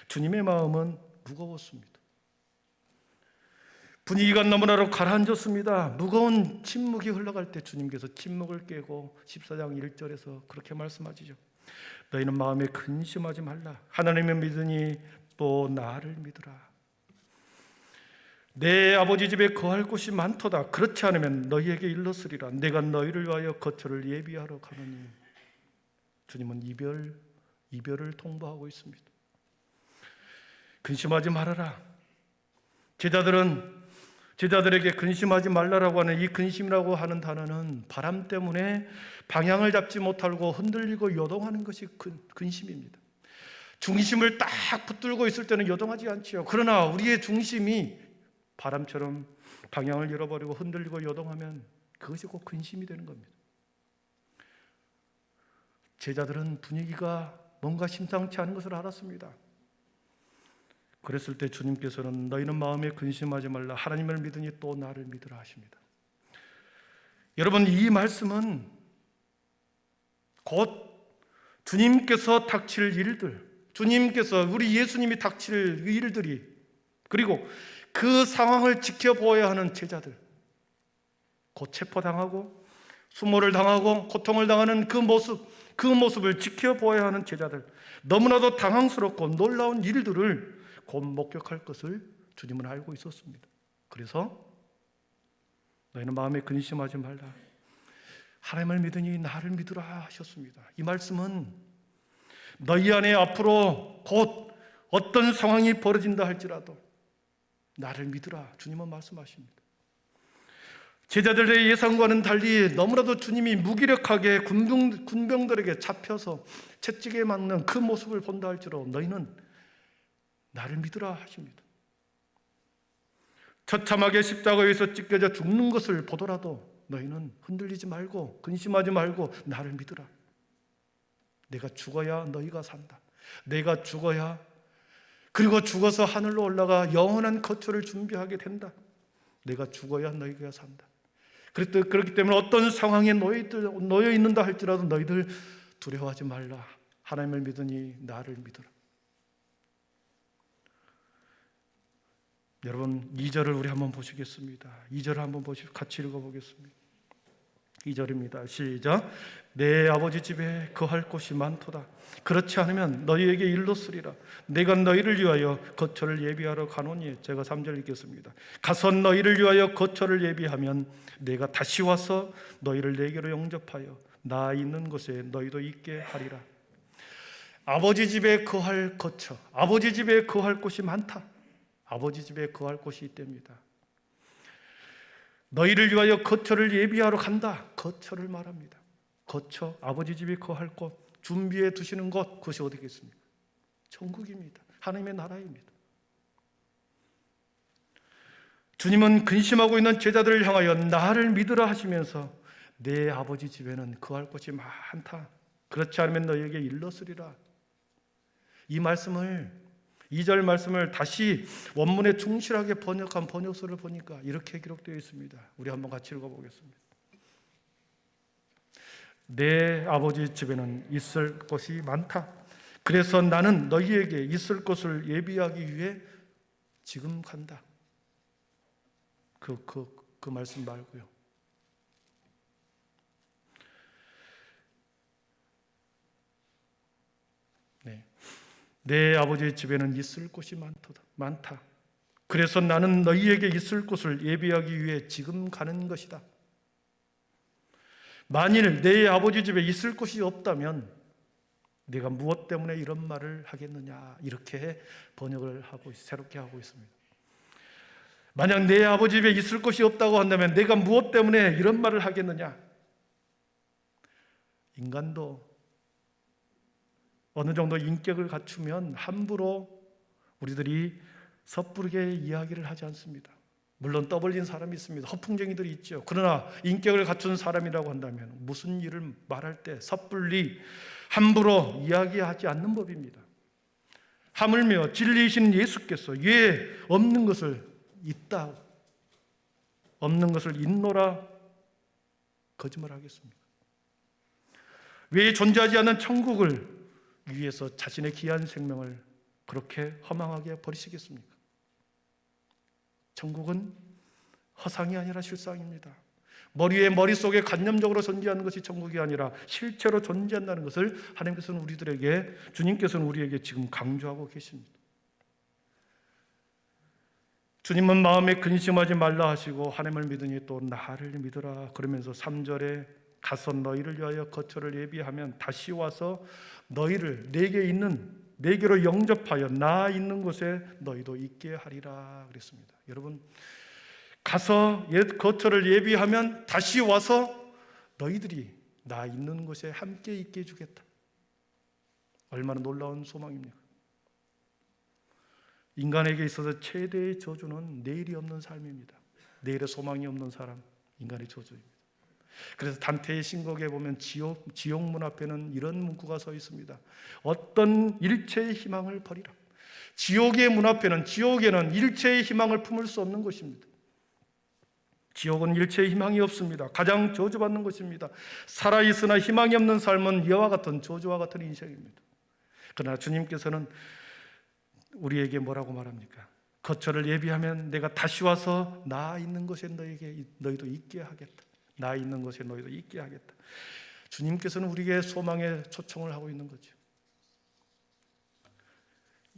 주님의 마음은 무거웠습니다. 분위기가 너무나도 가라앉았습니다. 무거운 침묵이 흘러갈 때 주님께서 침묵을 깨고 14장 1절에서 그렇게 말씀하시죠. 너희는 마음에 근심하지 말라. 하나님을 믿으니 또 나를 믿으라. 내 아버지 집에 거할 곳이 많도다. 그렇지 않으면 너희에게 일렀으리라. 내가 너희를 위하여 거처를 예비하러 가노니. 주님은 이별을 통보하고 있습니다. 근심하지 말아라. 제자들에게 근심하지 말라라고 하는 이 근심이라고 하는 단어는 바람 때문에 방향을 잡지 못하고 흔들리고 요동하는 것이 근심입니다. 중심을 딱 붙들고 있을 때는 요동하지 않지요. 그러나 우리의 중심이 바람처럼 방향을 잃어버리고 흔들리고 요동하면 그것이 곧 근심이 되는 겁니다. 제자들은 분위기가 뭔가 심상치 않은 것을 알았습니다. 그랬을 때 주님께서는 너희는 마음에 근심하지 말라. 하나님을 믿으니 또 나를 믿으라 하십니다. 여러분, 이 말씀은 곧 주님께서 닥칠 일들, 주님께서 우리 예수님이 닥칠 일들이, 그리고 그 상황을 지켜보아야 하는 제자들, 곧 체포당하고 수모를 당하고 고통을 당하는 그 모습을 지켜보아야 하는 제자들, 너무나도 당황스럽고 놀라운 일들을 곧 목격할 것을 주님은 알고 있었습니다. 그래서 너희는 마음에 근심하지 말라. 하나님을 믿으니 나를 믿으라 하셨습니다. 이 말씀은 너희 안에 앞으로 곧 어떤 상황이 벌어진다 할지라도 나를 믿으라, 주님은 말씀하십니다. 제자들의 예상과는 달리 너무나도 주님이 무기력하게 군병들에게 잡혀서 채찍에 맞는 그 모습을 본다 할지라도 너희는 나를 믿으라 하십니다. 처참하게 십자가에서 찢겨져 죽는 것을 보더라도 너희는 흔들리지 말고 근심하지 말고 나를 믿으라. 내가 죽어야 너희가 산다. 내가 죽어야, 그리고 죽어서 하늘로 올라가 영원한 거처를 준비하게 된다. 내가 죽어야 너희가 산다. 그렇기 때문에 어떤 상황에 놓여 있는다 할지라도 너희들 두려워하지 말라. 하나님을 믿으니 나를 믿으라. 여러분, 2절을 우리 한번 보시겠습니다. 2절을 한번 같이 읽어보겠습니다. 2절입니다. 시작. 내 아버지 집에 거할 곳이 많도다. 그렇지 않으면 너희에게 일렀으리라. 내가 너희를 위하여 거처를 예비하러 가노니. 제가 3절 읽겠습니다. 가서 너희를 위하여 거처를 예비하면 내가 다시 와서 너희를 내게로 영접하여 나 있는 곳에 너희도 있게 하리라. 아버지 집에 거할 거처, 아버지 집에 거할 곳이 많다. 아버지 집에 거할 곳이 있답니다. 너희를 위하여 거처를 예비하러 간다. 거처를 말합니다. 거처, 아버지 집에 거할 곳, 준비해 두시는 곳, 그것이 어디겠습니까? 천국입니다. 하나님의 나라입니다. 주님은 근심하고 있는 제자들을 향하여 나를 믿으라 하시면서 내 아버지 집에는 거할 곳이 많다. 그렇지 않으면 너희에게 일렀으리라. 이 말씀을, 2절 말씀을 다시 원문에 충실하게 번역한 번역서를 보니까 이렇게 기록되어 있습니다. 우리 한번 같이 읽어보겠습니다. 내 아버지 집에는 있을 곳이 많다. 그래서 나는 너희에게 있을 곳을 예비하기 위해 지금 간다. 그 말씀 말고요. 네. 내 아버지의 집에는 있을 곳이 많다. 그래서 나는 너희에게 있을 곳을 예비하기 위해 지금 가는 것이다. 만일 내 아버지 집에 있을 곳이 없다면 내가 무엇 때문에 이런 말을 하겠느냐, 이렇게 번역을 하고 새롭게 하고 있습니다. 만약 내 아버지 집에 있을 곳이 없다고 한다면 내가 무엇 때문에 이런 말을 하겠느냐. 인간도 어느 정도 인격을 갖추면 함부로 우리들이 섣부르게 이야기를 하지 않습니다. 물론 떠벌린 사람이 있습니다. 허풍쟁이들이 있죠. 그러나 인격을 갖춘 사람이라고 한다면 무슨 일을 말할 때 섣불리 함부로 이야기하지 않는 법입니다. 하물며 진리이신 예수께서 왜 없는 것을 있다, 없는 것을 있노라 거짓말하겠습니까? 왜 존재하지 않는 천국을 위해서 자신의 귀한 생명을 그렇게 허망하게 버리시겠습니까? 천국은 허상이 아니라 실상입니다. 머릿속에 관념적으로 존재하는 것이 천국이 아니라 실제로 존재한다는 것을 주님께서는 우리에게 지금 강조하고 계십니다. 주님은 마음에 근심하지 말라 하시고 하나님을 믿으니 또 나를 믿으라 그러면서 3절에 가서 너희를 위하여 거처를 예비하면 다시 와서 너희를 내게로 영접하여 나 있는 곳에 너희도 있게 하리라 그랬습니다. 여러분, 가서 거처를 예비하면 다시 와서 너희들이 나 있는 곳에 함께 있게 해주겠다. 얼마나 놀라운 소망입니까? 인간에게 있어서 최대의 저주는 내일이 없는 삶입니다. 내일의 소망이 없는 사람, 인간의 저주입니다. 그래서 단테의 신곡에 보면 지옥 문 앞에는 이런 문구가 서 있습니다. 어떤 일체의 희망을 버리라. 지옥의 문 앞에는, 지옥에는 일체의 희망을 품을 수 없는 것입니다. 지옥은 일체의 희망이 없습니다. 가장 저주받는 것입니다. 살아있으나 희망이 없는 삶은 이와 같은 저주와 같은 인생입니다. 그러나 주님께서는 우리에게 뭐라고 말합니까? 거처를 예비하면 내가 다시 와서 나 있는 곳에 너희도 있게 하겠다. 나 있는 곳에 너희도 있게 하겠다. 주님께서는 우리에게 소망의 초청을 하고 있는 거죠.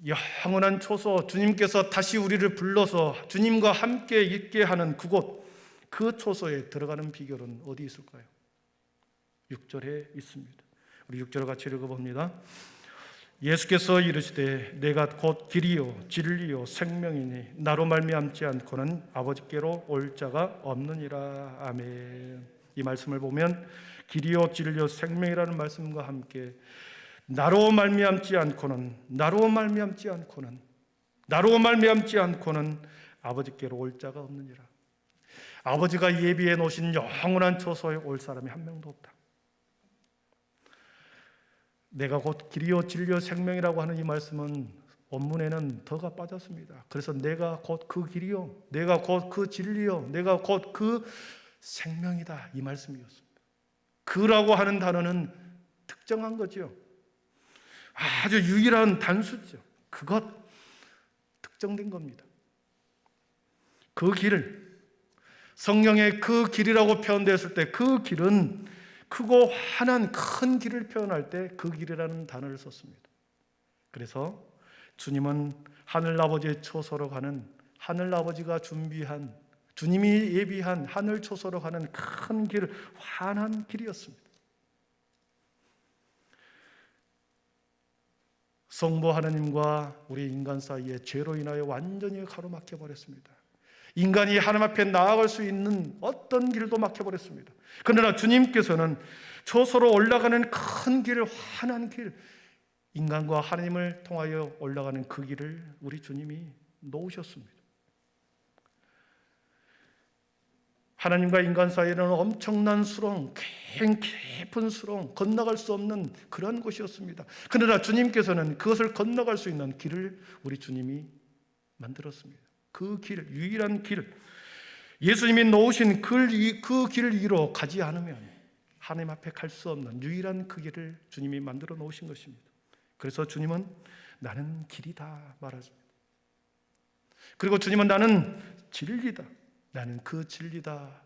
영원한 초소, 주님께서 다시 우리를 불러서 주님과 함께 있게 하는 그곳, 그 초소에 들어가는 비결은 어디 있을까요? 6절에 있습니다. 우리 6절 같이 읽어봅니다. 예수께서 이르시되 내가 곧 길이요 진리요 생명이니 나로 말미암지 않고는 아버지께로 올 자가 없느니라. 아멘. 이 말씀을 보면 길이요 진리요 생명이라는 말씀과 함께 나로 말미암지 않고는 아버지께로 올 자가 없느니라. 아버지가 예비해 놓으신 영원한 초소에 올 사람이 한 명도 없다. 내가 곧 길이요 진리요 생명이라고 하는 이 말씀은 원문에는 더가 빠졌습니다. 그래서 내가 곧 그 길이요, 내가 곧 그 진리요, 내가 곧 그 생명이다, 이 말씀이었습니다. 그라고 하는 단어는 특정한 거죠. 아주 유일한 단수죠. 그것, 특정된 겁니다. 그 길을, 성경의 그 길이라고 표현되었을 때 그 길은 크고 환한 큰 길을 표현할 때 그 길이라는 단어를 썼습니다. 그래서 주님은 하늘아버지의 초소로 가는, 하늘아버지가 준비한, 주님이 예비한 하늘 초소로 가는 큰 길, 환한 길이었습니다. 성부 하나님과 우리 인간 사이에 죄로 인하여 완전히 가로막혀 버렸습니다. 인간이 하나님 앞에 나아갈 수 있는 어떤 길도 막혀버렸습니다. 그러나 주님께서는 초소로 올라가는 큰 길, 환한 길, 인간과 하나님을 통하여 올라가는 그 길을 우리 주님이 놓으셨습니다. 하나님과 인간 사이에는 엄청난 수렁, 깊은 수렁, 건너갈 수 없는 그런 곳이었습니다. 그러나 주님께서는 그것을 건너갈 수 있는 길을 우리 주님이 만들었습니다. 그 길, 유일한 길, 예수님이 놓으신 그 길을 이로 가지 않으면 하나님 앞에 갈 수 없는 유일한 그 길을 주님이 만들어 놓으신 것입니다. 그래서 주님은 나는 길이다 말하십니다. 그리고 주님은 나는 진리다, 나는 그 진리다,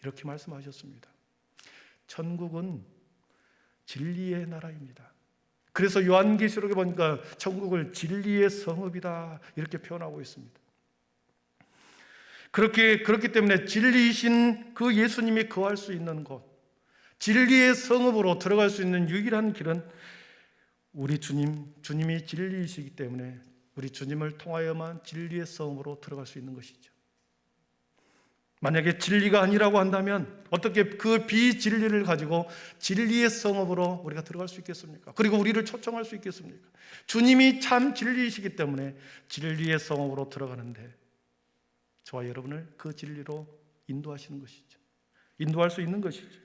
이렇게 말씀하셨습니다. 천국은 진리의 나라입니다. 그래서 요한계시록에 보니까 천국을 진리의 성읍이다 이렇게 표현하고 있습니다. 그렇기 때문에 진리이신 그 예수님이 거할 수 있는 곳, 진리의 성읍으로 들어갈 수 있는 유일한 길은 우리 주님이 진리이시기 때문에 우리 주님을 통하여만 진리의 성읍으로 들어갈 수 있는 것이죠. 만약에 진리가 아니라고 한다면 어떻게 그 비진리를 가지고 진리의 성읍으로 우리가 들어갈 수 있겠습니까? 그리고 우리를 초청할 수 있겠습니까? 주님이 참 진리이시기 때문에 진리의 성읍으로 들어가는데 저와 여러분을 그 진리로 인도하시는 것이죠. 인도할 수 있는 것이죠.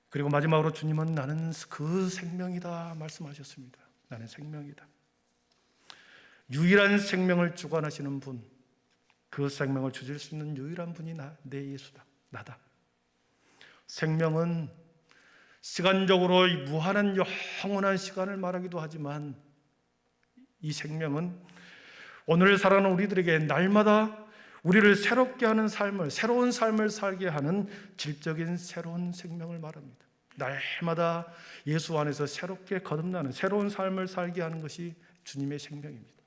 그리고 마지막으로 주님은 나는 그 생명이다 말씀하셨습니다. 나는 생명이다. 유일한 생명을 주관하시는 분, 그 생명을 주실 수 있는 유일한 분이 내 예수다, 나다. 생명은 시간적으로 무한한 영원한 시간을 말하기도 하지만 이 생명은 오늘 살아가는 우리들에게 날마다 우리를 새롭게 하는 삶을, 새로운 삶을 살게 하는 질적인 새로운 생명을 말합니다. 날마다 예수 안에서 새롭게 거듭나는 새로운 삶을 살게 하는 것이 주님의 생명입니다.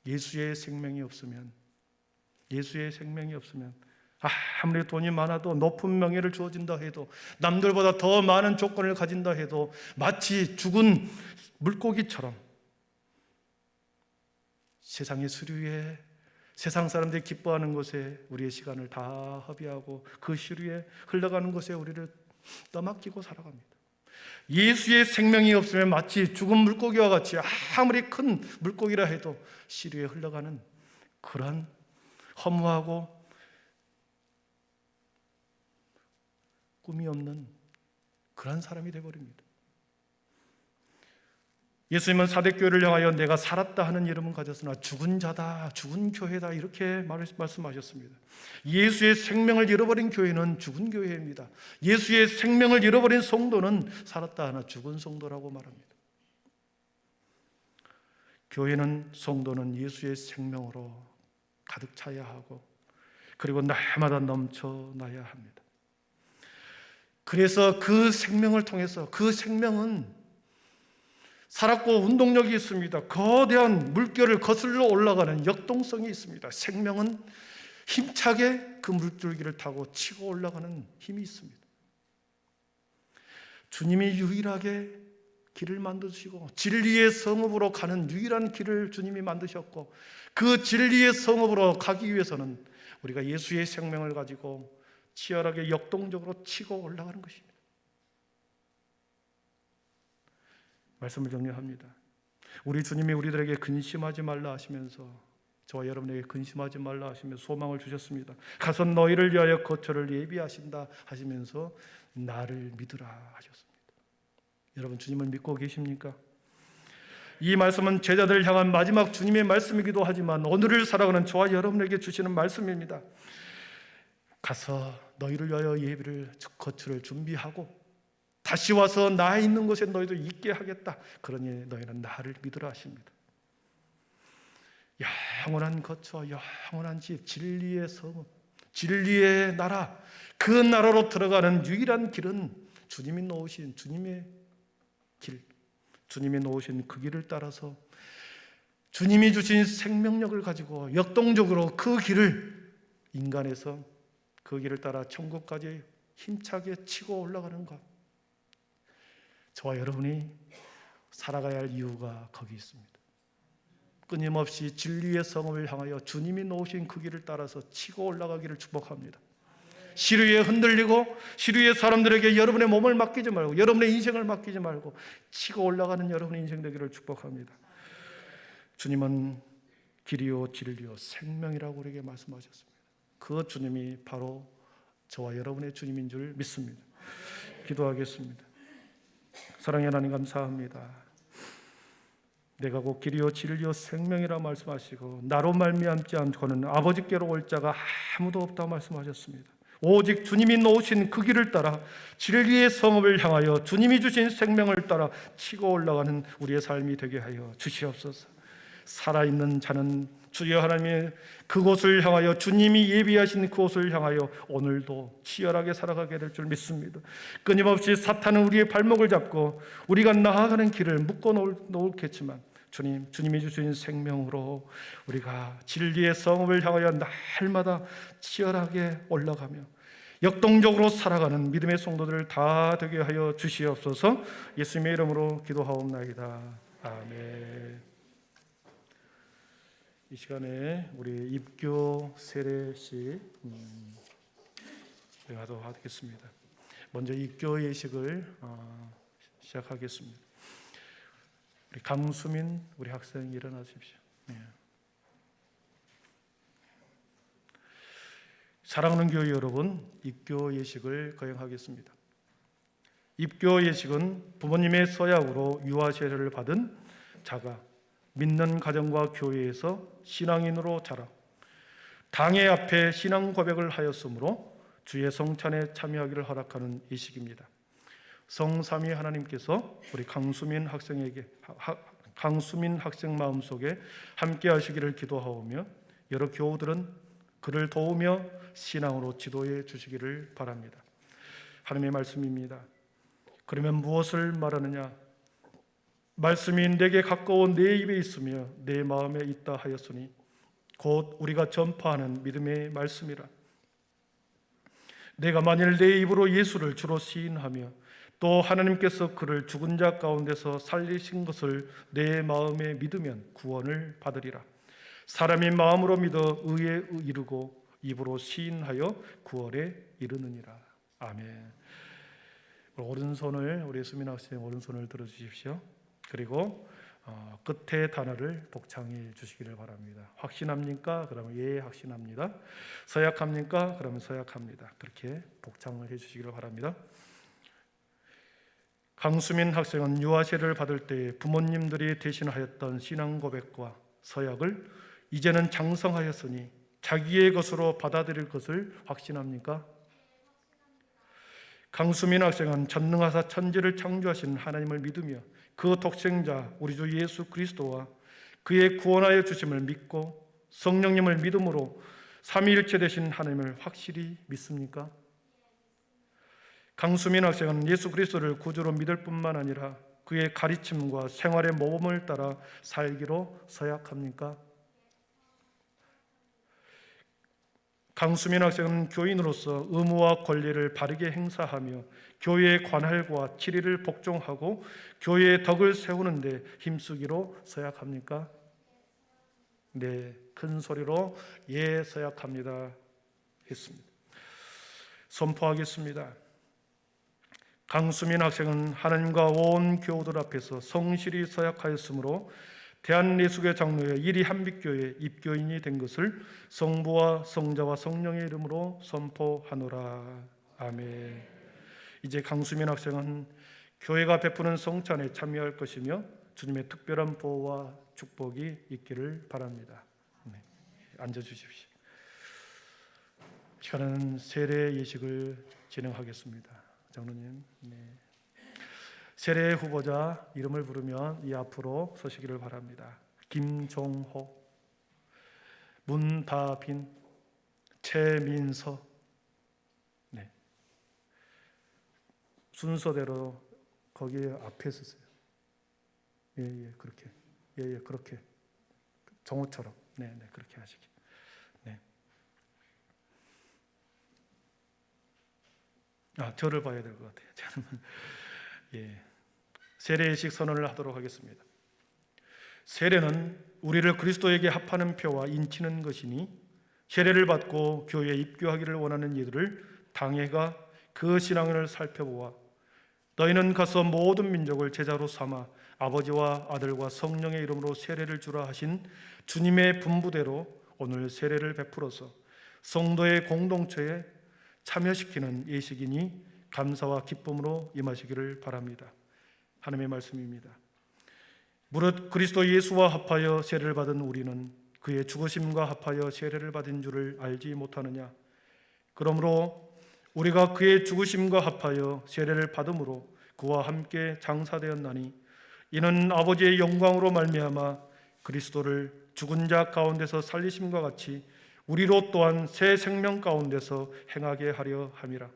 예수의 생명이 없으면 아무리 돈이 많아도 높은 명예를 주어진다 해도 남들보다 더 많은 조건을 가진다 해도 마치 죽은 물고기처럼 세상의 수류에 세상 사람들이 기뻐하는 것에 우리의 시간을 다 허비하고 그 시류에 흘러가는 것에 우리를 떠맡기고 살아갑니다. 예수의 생명이 없으면 마치 죽은 물고기와 같이 아무리 큰 물고기라 해도 시류에 흘러가는 그런 허무하고 꿈이 없는 그런 사람이 되어버립니다. 예수님은 사대교회를 향하여 내가 살았다 하는 이름은 가졌으나 죽은 자다, 죽은 교회다 이렇게 말씀하셨습니다. 예수의 생명을 잃어버린 교회는 죽은 교회입니다. 예수의 생명을 잃어버린 성도는 살았다 하나 죽은 성도라고 말합니다. 교회는, 성도는 예수의 생명으로 가득 차야 하고 그리고 날마다 넘쳐나야 합니다. 그래서 그 생명을 통해서, 그 생명은 살았고 운동력이 있습니다. 거대한 물결을 거슬러 올라가는 역동성이 있습니다. 생명은 힘차게 그 물줄기를 타고 치고 올라가는 힘이 있습니다. 주님이 유일하게 길을 만드시고 진리의 성읍으로 가는 유일한 길을 주님이 만드셨고 그 진리의 성읍으로 가기 위해서는 우리가 예수의 생명을 가지고 치열하게 역동적으로 치고 올라가는 것입니다. 말씀을 정리합니다. 우리 주님이 우리들에게 근심하지 말라 하시면서, 저와 여러분에게 근심하지 말라 하시면서 소망을 주셨습니다. 가서 너희를 위하여 거처를 예비하신다 하시면서 나를 믿으라 하셨습니다. 여러분, 주님을 믿고 계십니까? 이 말씀은 제자들을 향한 마지막 주님의 말씀이기도 하지만 오늘을 살아가는 저와 여러분에게 주시는 말씀입니다. 가서 너희를 위하여 예비를, 거처를 준비하고 다시 와서 나 있는 곳에 너희도 있게 하겠다. 그러니 너희는 나를 믿으라 하십니다. 영원한 거처, 영원한 집, 진리의 성읍, 진리의 나라, 그 나라로 들어가는 유일한 길은 주님이 놓으신 주님의 길, 주님이 놓으신 그 길을 따라서 주님이 주신 생명력을 가지고 역동적으로 그 길을 인간에서 그 길을 따라 천국까지 힘차게 치고 올라가는 것, 저와 여러분이 살아가야 할 이유가 거기 있습니다. 끊임없이 진리의 성읍을 향하여 주님이 놓으신 그 길을 따라서 치고 올라가기를 축복합니다. 시류에 흔들리고 시류의 사람들에게 여러분의 몸을 맡기지 말고 여러분의 인생을 맡기지 말고 치고 올라가는 여러분의 인생 되기를 축복합니다. 주님은 길이요 진리요 생명이라고 우리에게 말씀하셨습니다. 그 주님이 바로 저와 여러분의 주님인 줄 믿습니다. 기도하겠습니다. 사랑의 하나님, 감사합니다. 내가 곧 길이요 진리요 생명이라 말씀하시고 나로 말미암지 않고는 아버지께로 올 자가 아무도 없다 말씀하셨습니다. 오직 주님이 놓으신 그 길을 따라 진리의 성읍을 향하여 주님이 주신 생명을 따라 치고 올라가는 우리의 삶이 되게 하여 주시옵소서. 살아있는 자는 주여 하나님의 그곳을 향하여, 주님이 예비하신 그곳을 향하여 오늘도 치열하게 살아가게 될 줄 믿습니다. 끊임없이 사탄은 우리의 발목을 잡고 우리가 나아가는 길을 묶어 놓겠지만 주님이 주신 생명으로 우리가 진리의 성읍을 향하여 날마다 치열하게 올라가며 역동적으로 살아가는 믿음의 성도들을 다 되게 하여 주시옵소서. 예수님의 이름으로 기도하옵나이다. 아멘. 이 시간에 우리 입교 세례식 하도록 하겠습니다. 먼저 입교 예식을 시작하겠습니다. 우리 강수민 우리 학생 일어나십시오. 사랑하는 교회 여러분, 입교 예식을 거행하겠습니다. 입교 예식은 부모님의 서약으로 유아 세례를 받은 자가 믿는 가정과 교회에서 신앙인으로 자라 당회 앞에 신앙 고백을 하였으므로 주의 성찬에 참여하기를 허락하는 예식입니다. 성삼위 하나님께서 우리 강수민 학생 마음속에 함께 하시기를 기도하오며 여러 교우들은 그를 도우며 신앙으로 지도해 주시기를 바랍니다. 하나님의 말씀입니다. 그러면 무엇을 말하느냐? 말씀이 내게 가까워 내 입에 있으며 내 마음에 있다 하였으니 곧 우리가 전파하는 믿음의 말씀이라. 내가 만일 내 입으로 예수를 주로 시인하며 또 하나님께서 그를 죽은 자 가운데서 살리신 것을 내 마음에 믿으면 구원을 받으리라. 사람이 마음으로 믿어 의에 이르고 입으로 시인하여 구원에 이르느니라. 아멘. 오른손을, 우리 수민 학생 오른손을 들어주십시오. 그리고 끝에 단어를 복창해 주시기를 바랍니다. 확신합니까? 그러면 예, 확신합니다. 서약합니까? 그러면 서약합니다. 그렇게 복창을 해 주시기를 바랍니다. 강수민 학생은 유아세를 받을 때 부모님들이 대신하였던 신앙 고백과 서약을 이제는 장성하였으니 자기의 것으로 받아들일 것을 확신합니까? 강수민 학생은 전능하사 천지를 창조하신 하나님을 믿으며 그 독생자 우리 주 예수 그리스도와 그의 구원하여 주심을 믿고 성령님을 믿음으로 삼위일체 되신 하나님을 확실히 믿습니까? 강수민 학생은 예수 그리스도를 구주로 믿을 뿐만 아니라 그의 가르침과 생활의 모범을 따라 살기로 서약합니까? 강수민 학생은 교인으로서 의무와 권리를 바르게 행사하며 교회의 관할과 치리를 복종하고 교회의 덕을 세우는 데 힘쓰기로 서약합니까? 네, 큰 소리로 예, 서약합니다 했습니다. 선포하겠습니다. 강수민 학생은 하나님과 온 교우들 앞에서 성실히 서약하였으므로 대한예수교 장로회 일이 한빛교회 입교인이 된 것을 성부와 성자와 성령의 이름으로 선포하노라. 아멘. 이제 강수민 학생은 교회가 베푸는 성찬에 참여할 것이며 주님의 특별한 보호와 축복이 있기를 바랍니다. 네, 앉아주십시오. 시간은 세례 예식을 진행하겠습니다. 장로님, 네. 세례 후보자 이름을 부르면 이 앞으로 서시기를 바랍니다. 김종호, 문다빈, 최민서. 네. 순서대로 거기 앞에 서세요. 예, 그렇게. 예, 그렇게. 정호처럼. 네, 그렇게 하시기. 네. 저를 봐야 될 것 같아요. 저는 예. 세례식 선언을 하도록 하겠습니다. 세례는 우리를 그리스도에게 합하는 표와 인치는 것이니 세례를 받고 교회에 입교하기를 원하는 이들을 당회가 그 신앙을 살펴보아 너희는 가서 모든 민족을 제자로 삼아 아버지와 아들과 성령의 이름으로 세례를 주라 하신 주님의 분부대로 오늘 세례를 베풀어서 성도의 공동체에 참여시키는 예식이니 감사와 기쁨으로 임하시기를 바랍니다. 하나님의 말씀입니다. 무릇 그리스도 예수와 합하여 세례를 받은 우리는 그의 죽으심과 합하여 세례를 받은 줄을 알지 못하느냐? 그러므로 우리가 그의 죽으심과 합하여 세례를 받음으로 그와 함께 장사되었나니 이는 아버지의 영광으로 말미암아 그리스도를 죽은 자 가운데서 살리심과 같이 우리로 또한 새 생명 가운데서 행하게 하려 함이라.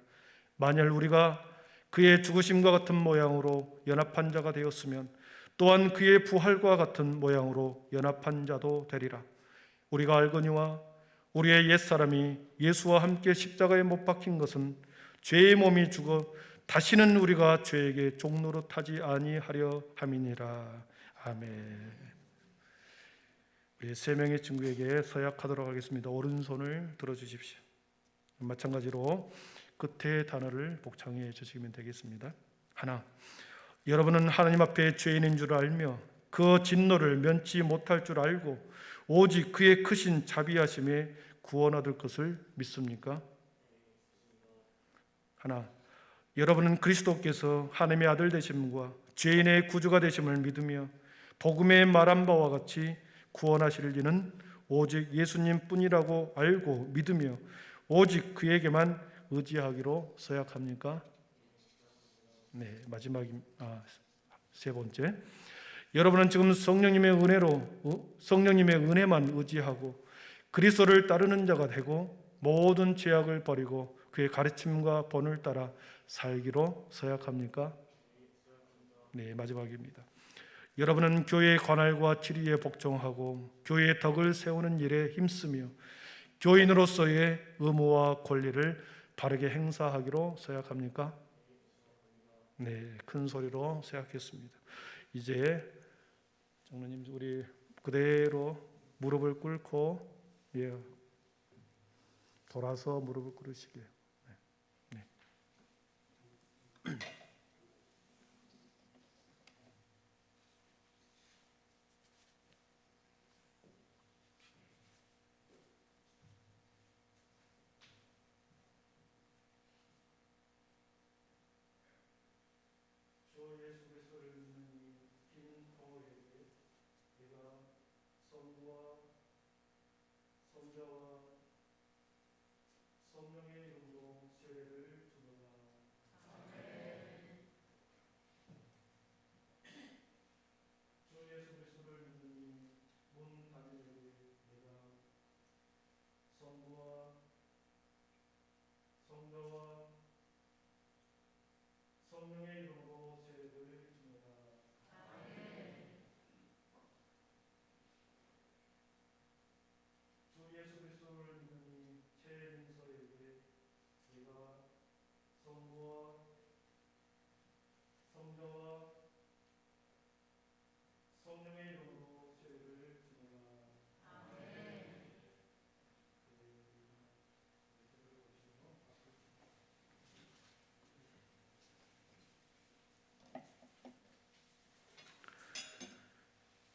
만일 우리가 그의 죽으심과 같은 모양으로 연합한 자가 되었으면 또한 그의 부활과 같은 모양으로 연합한 자도 되리라. 우리가 알거니와 우리의 옛사람이 예수와 함께 십자가에 못 박힌 것은 죄의 몸이 죽어 다시는 우리가 죄에게 종노릇하지 아니하려 함이니라. 아멘. 우리 세 명의 친구에게 서약하도록 하겠습니다. 오른손을 들어주십시오. 마찬가지로 끝에 단어를 복창해 주시면 되겠습니다. 하나, 여러분은 하나님 앞에 죄인인 줄 알며 그 진노를 면치 못할 줄 알고 오직 그의 크신 자비하심에 구원 얻을 것을 믿습니까? 하나, 여러분은 그리스도께서 하나님의 아들 되심과 죄인의 구주가 되심을 믿으며 복음의 말한 바와 같이 구원하실 이는 오직 예수님 뿐이라고 알고 믿으며 오직 그에게만 의지하기로 서약합니까? 네, 마지막 세 번째. 여러분은 지금 성령님의 은혜만 의지하고 그리스도를 따르는 자가 되고 모든 죄악을 버리고 그의 가르침과 본을 따라 살기로 서약합니까? 네, 마지막입니다. 여러분은 교회의 관할과 지리에 복종하고 교회의 덕을 세우는 일에 힘쓰며 교인으로서의 의무와 권리를 바르게 행사하기로 서약합니까? 네, 큰 소리로 서약했습니다. 이제 장로님 우리 그대로 무릎을 꿇고 돌아서 무릎을 꿇으시게요. 네.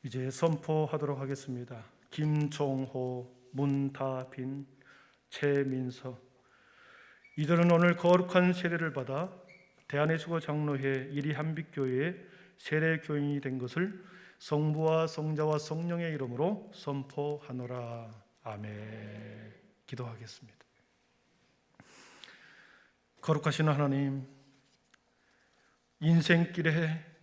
이제 선포하도록 하겠습니다. 김종호, 문다빈, 최민서 이들은 오늘 거룩한 세례를 받아 대한예수교 장로회 이리한빛교회의 세례 교인이 된 것을 성부와 성자와 성령의 이름으로 선포하노라. 아멘. 기도하겠습니다. 거룩하신 하나님, 인생길에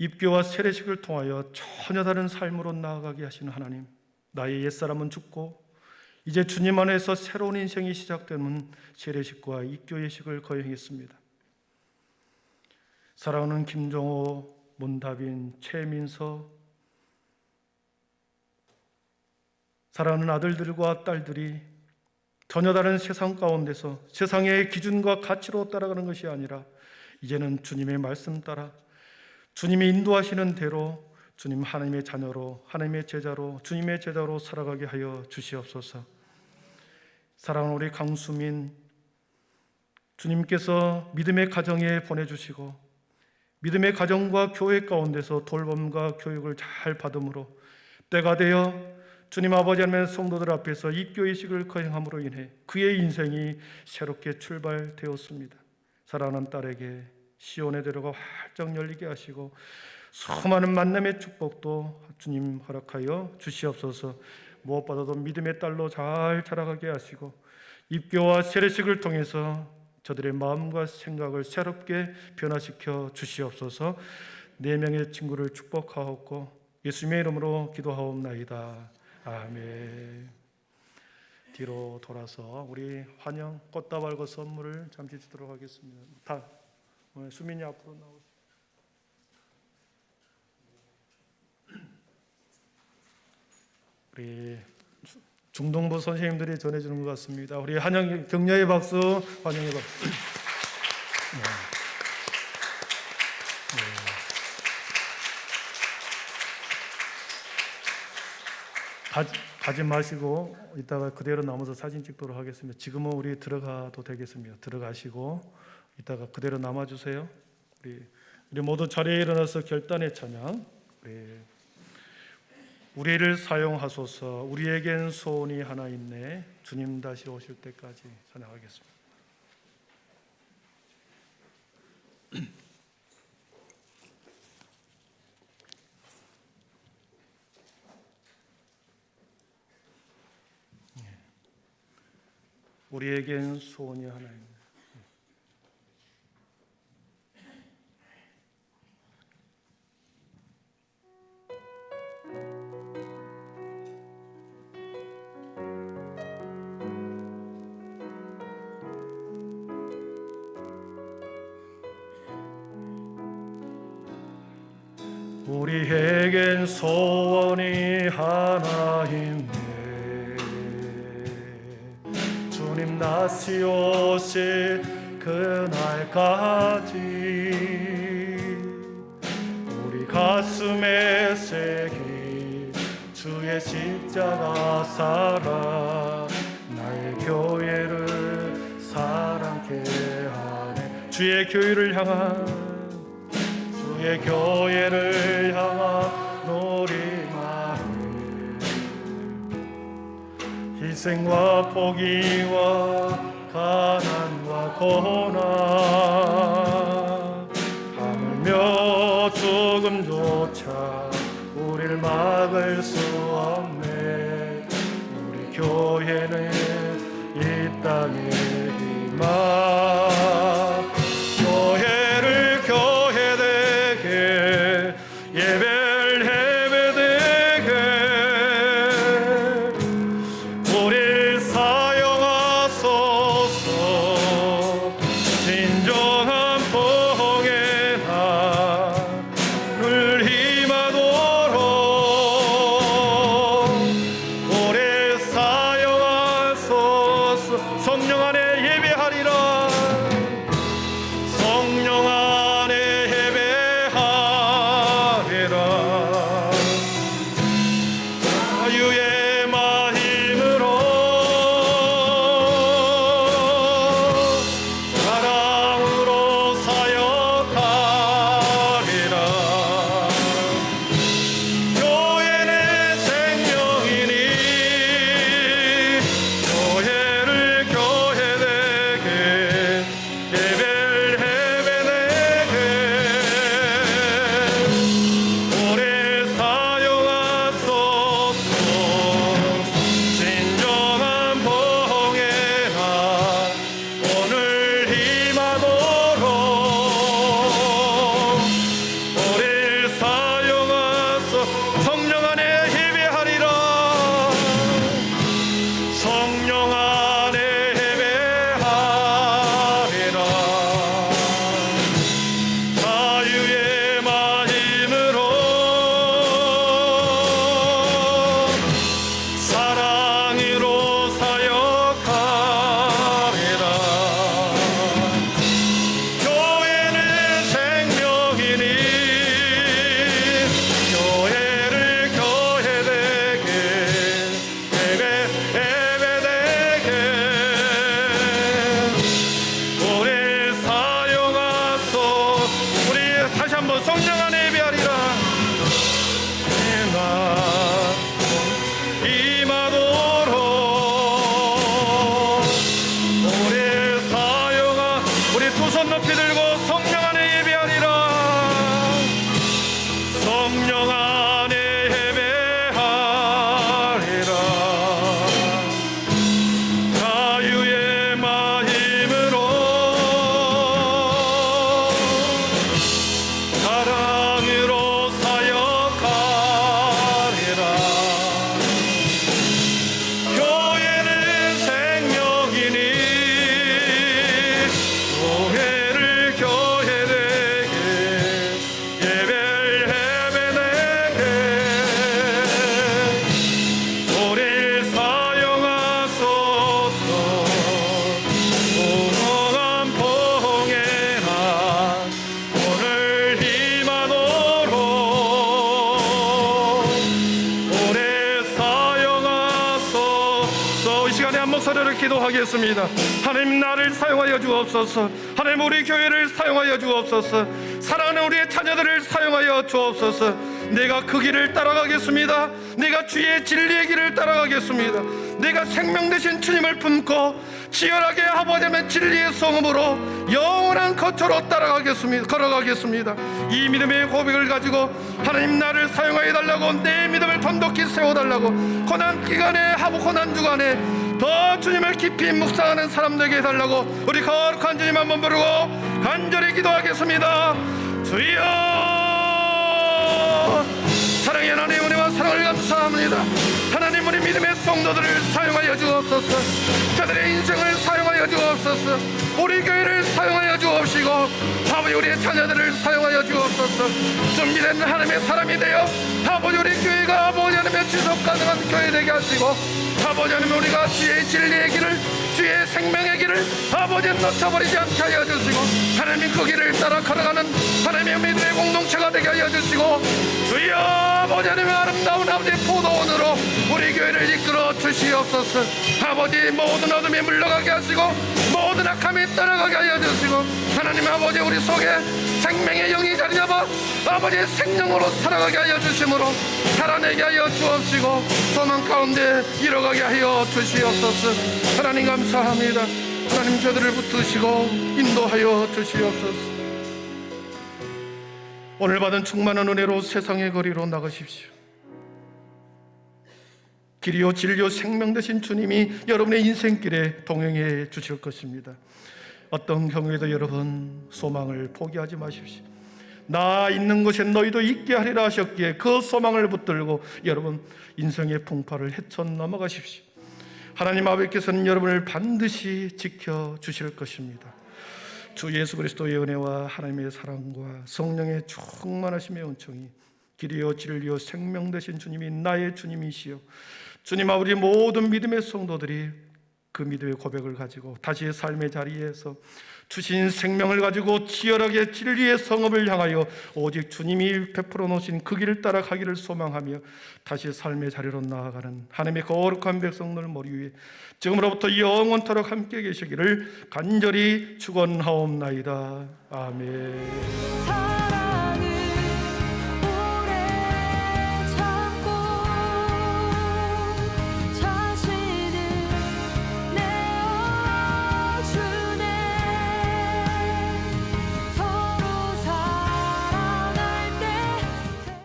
입교와 세례식을 통하여 전혀 다른 삶으로 나아가게 하시는 하나님, 나의 옛사람은 죽고 이제 주님 안에서 새로운 인생이 시작되는 세례식과 입교 예식을 거행했습니다. 사랑하는 김종호, 문다빈, 최민서, 사랑하는 아들들과 딸들이 전혀 다른 세상 가운데서 세상의 기준과 가치로 따라가는 것이 아니라 이제는 주님의 말씀 따라 주님이 인도하시는 대로 주님 하나님의 자녀로, 하나님의 제자로, 주님의 제자로 살아가게 하여 주시옵소서. 사랑하는 우리 강수민, 주님께서 믿음의 가정에 보내주시고 믿음의 가정과 교회 가운데서 돌봄과 교육을 잘 받음으로 때가 되어 주님 아버지 하나님의 성도들 앞에서 입교의식을 거행함으로 인해 그의 인생이 새롭게 출발되었습니다. 사랑하는 딸에게 시온의 대로가 활짝 열리게 하시고 수많은 만남의 축복도 주님 허락하여 주시옵소서. 무엇보다도 믿음의 딸로 잘 자라가게 하시고 입교와 세례식을 통해서 저들의 마음과 생각을 새롭게 변화시켜 주시옵소서. 4명의 친구를 축복하옵고 예수님의 이름으로 기도하옵나이다. 아멘. 뒤로 돌아서 우리 환영 꽃다발과 선물을 잠시 주도록 하겠습니다. 다 수민이 앞으로 나오세요. 우리 중동부 선생님들이 전해주는 것 같습니다. 우리 환영 격려의 박수, 환영의 박수. 가지 마시고 이따가 그대로 남아서 사진 찍도록 하겠습니다. 지금은 우리 들어가도 되겠습니다. 들어가시고 이따가 그대로 남아주세요. 우리 모두 자리에 일어나서 결단의 찬양. 우리를 사용하소서. 우리에겐 소원이 하나 있네. 주님 다시 오실 때까지 찬양하겠습니다. 우리에겐 소원이 하나 있네. 우리에겐 소원이 하나 있네. 주님 다시 오실 그날까지 우리 가슴에 새긴 주의 십자가 사랑, 나의 교회를 사랑케 하네. 주의 교회를 향한 노리마을, 희생과 포기와 가난과 고난, 하물며 죽음조차 우릴 막을 수 없네. 우리 교회는 이 땅의 희망, 교회를 교회되게, 예배를 예배되게 우릴 사용하소서. 진정한 봉의 날을 힘하도록 우릴 사용하소서. 성령 안에 예배하리라. 성령 안에 예배하리라. 자유의 마음으로 사랑으로 사역하리라. 교회는 생명이니 교회를 교회되게, 예배를 예배되게 우릴 사용하소서. 진정한 봉의 날 오늘 힘하도록 우릴 사용하소서. 성령 안에 예배하리라. 성령 안에 예배하리라. 자유의 마음으로 사랑으로 사역하리라. 교회는 생명이니 교회를 교회되게, 예배 예배되게 우릴 사용하소. 우리 다시 한번 성령 안에 예배하리라. 임하도록 우릴 사용하. 우리 두 손 높이 들고 성령 안에 예배하리라. 성령 안에 예배하리라. 자유의 마음으로 사랑으로 사역하리라. 교회는 생명이니 교회를 교회되게, 예배를 예배되게 우릴 사용하소서. 무궁한 봉의 날 오늘 힘하도록 우릴 사용하소서. 이 시간에 한 목소리로 기도하겠습니다. 하나님, 나를 사용하여 주옵소서. 하나님, 우리 교회를 사용하여 주옵소서. 사랑하는 우리의 자녀들을 사용하여 주옵소서. 내가 그 길을 따라가겠습니다. 내가 주의 진리의 길을 따라가겠습니다. 내가 생명 되신 주님을 품고 치열하게 아버지의 진리의 성음으로 영원한 거처로 걸어가겠습니다. 이 믿음의 고백을 가지고 하나님, 나를 사용하여 달라고, 내 믿음을 돈독히 세워달라고, 고난 기간에 하고 고난 주간에 더 주님을 깊이 묵상하는 사람 되게 해달라고 우리 거룩한 주님 한번 부르고 간절히 기도하겠습니다. 주여, 사랑의 하나님, 은혜와 사랑을 감사합니다. 하나님, 아버지 믿음의 성도들을 사용하여 주옵소서. 저들의 인생을 사용하여 주옵소서. 우리 교회를 사용하여 주옵시고 아버지 우리의 자녀들을 사용하여 주옵소서. 준비된 하나님의 사람이 되어 아버지 우리 교회가 아버지 하나님의 지속 가능한 교회 되게 하시고 아버지 하나님 우리가 주의 진리의 길을 주의 생명의 길을 아버지 놓쳐버리지 않게 하여 주시고 하나님 그 길을 따라 걸어가는 하나님의 믿음의 공동체가 되게 하여 주시고 주여 아버지 하나님의 아름다운 아버지 포도원으로 우리 교회를 이끌어 주시옵소서. 아버지 모든 어둠이 물러가게 하시고 모든 악함이 떠나가게 하여 주시고 하나님 아버지 우리 속에 생명의 영이 자리 잡아 아버지의 생명으로 살아가게 하여 주심으로 살아내게 하여 주옵시고 소망 가운데 이뤄가게 하여 주시옵소서. 하나님 감사합니다. 하나님 저들을 붙드시고 인도하여 주시옵소서. 오늘 받은 충만한 은혜로 세상의 거리로 나가십시오. 길이요 진리요 생명 되신 주님이 여러분의 인생길에 동행해 주실 것입니다. 어떤 경우에도 여러분 소망을 포기하지 마십시오. 나 있는 곳에 너희도 있게 하리라 하셨기에 그 소망을 붙들고 여러분 인생의 풍파를 헤쳐 넘어가십시오. 하나님 아버지께서는 여러분을 반드시 지켜주실 것입니다. 주 예수 그리스도의 은혜와 하나님의 사랑과 성령의 충만하심의 은총이 길이요 진리요 생명 되신 주님이 나의 주님이시여 주님 아버지 모든 믿음의 성도들이 그 믿음의 고백을 가지고 다시 삶의 자리에서 주신 생명을 가지고 치열하게 진리의 성읍을 향하여 오직 주님이 베풀어 놓으신 그 길을 따라 가기를 소망하며 다시 삶의 자리로 나아가는 하나님의 거룩한 백성들 머리 위에 지금으로부터 영원토록 함께 계시기를 간절히 축원하옵나이다. 아멘.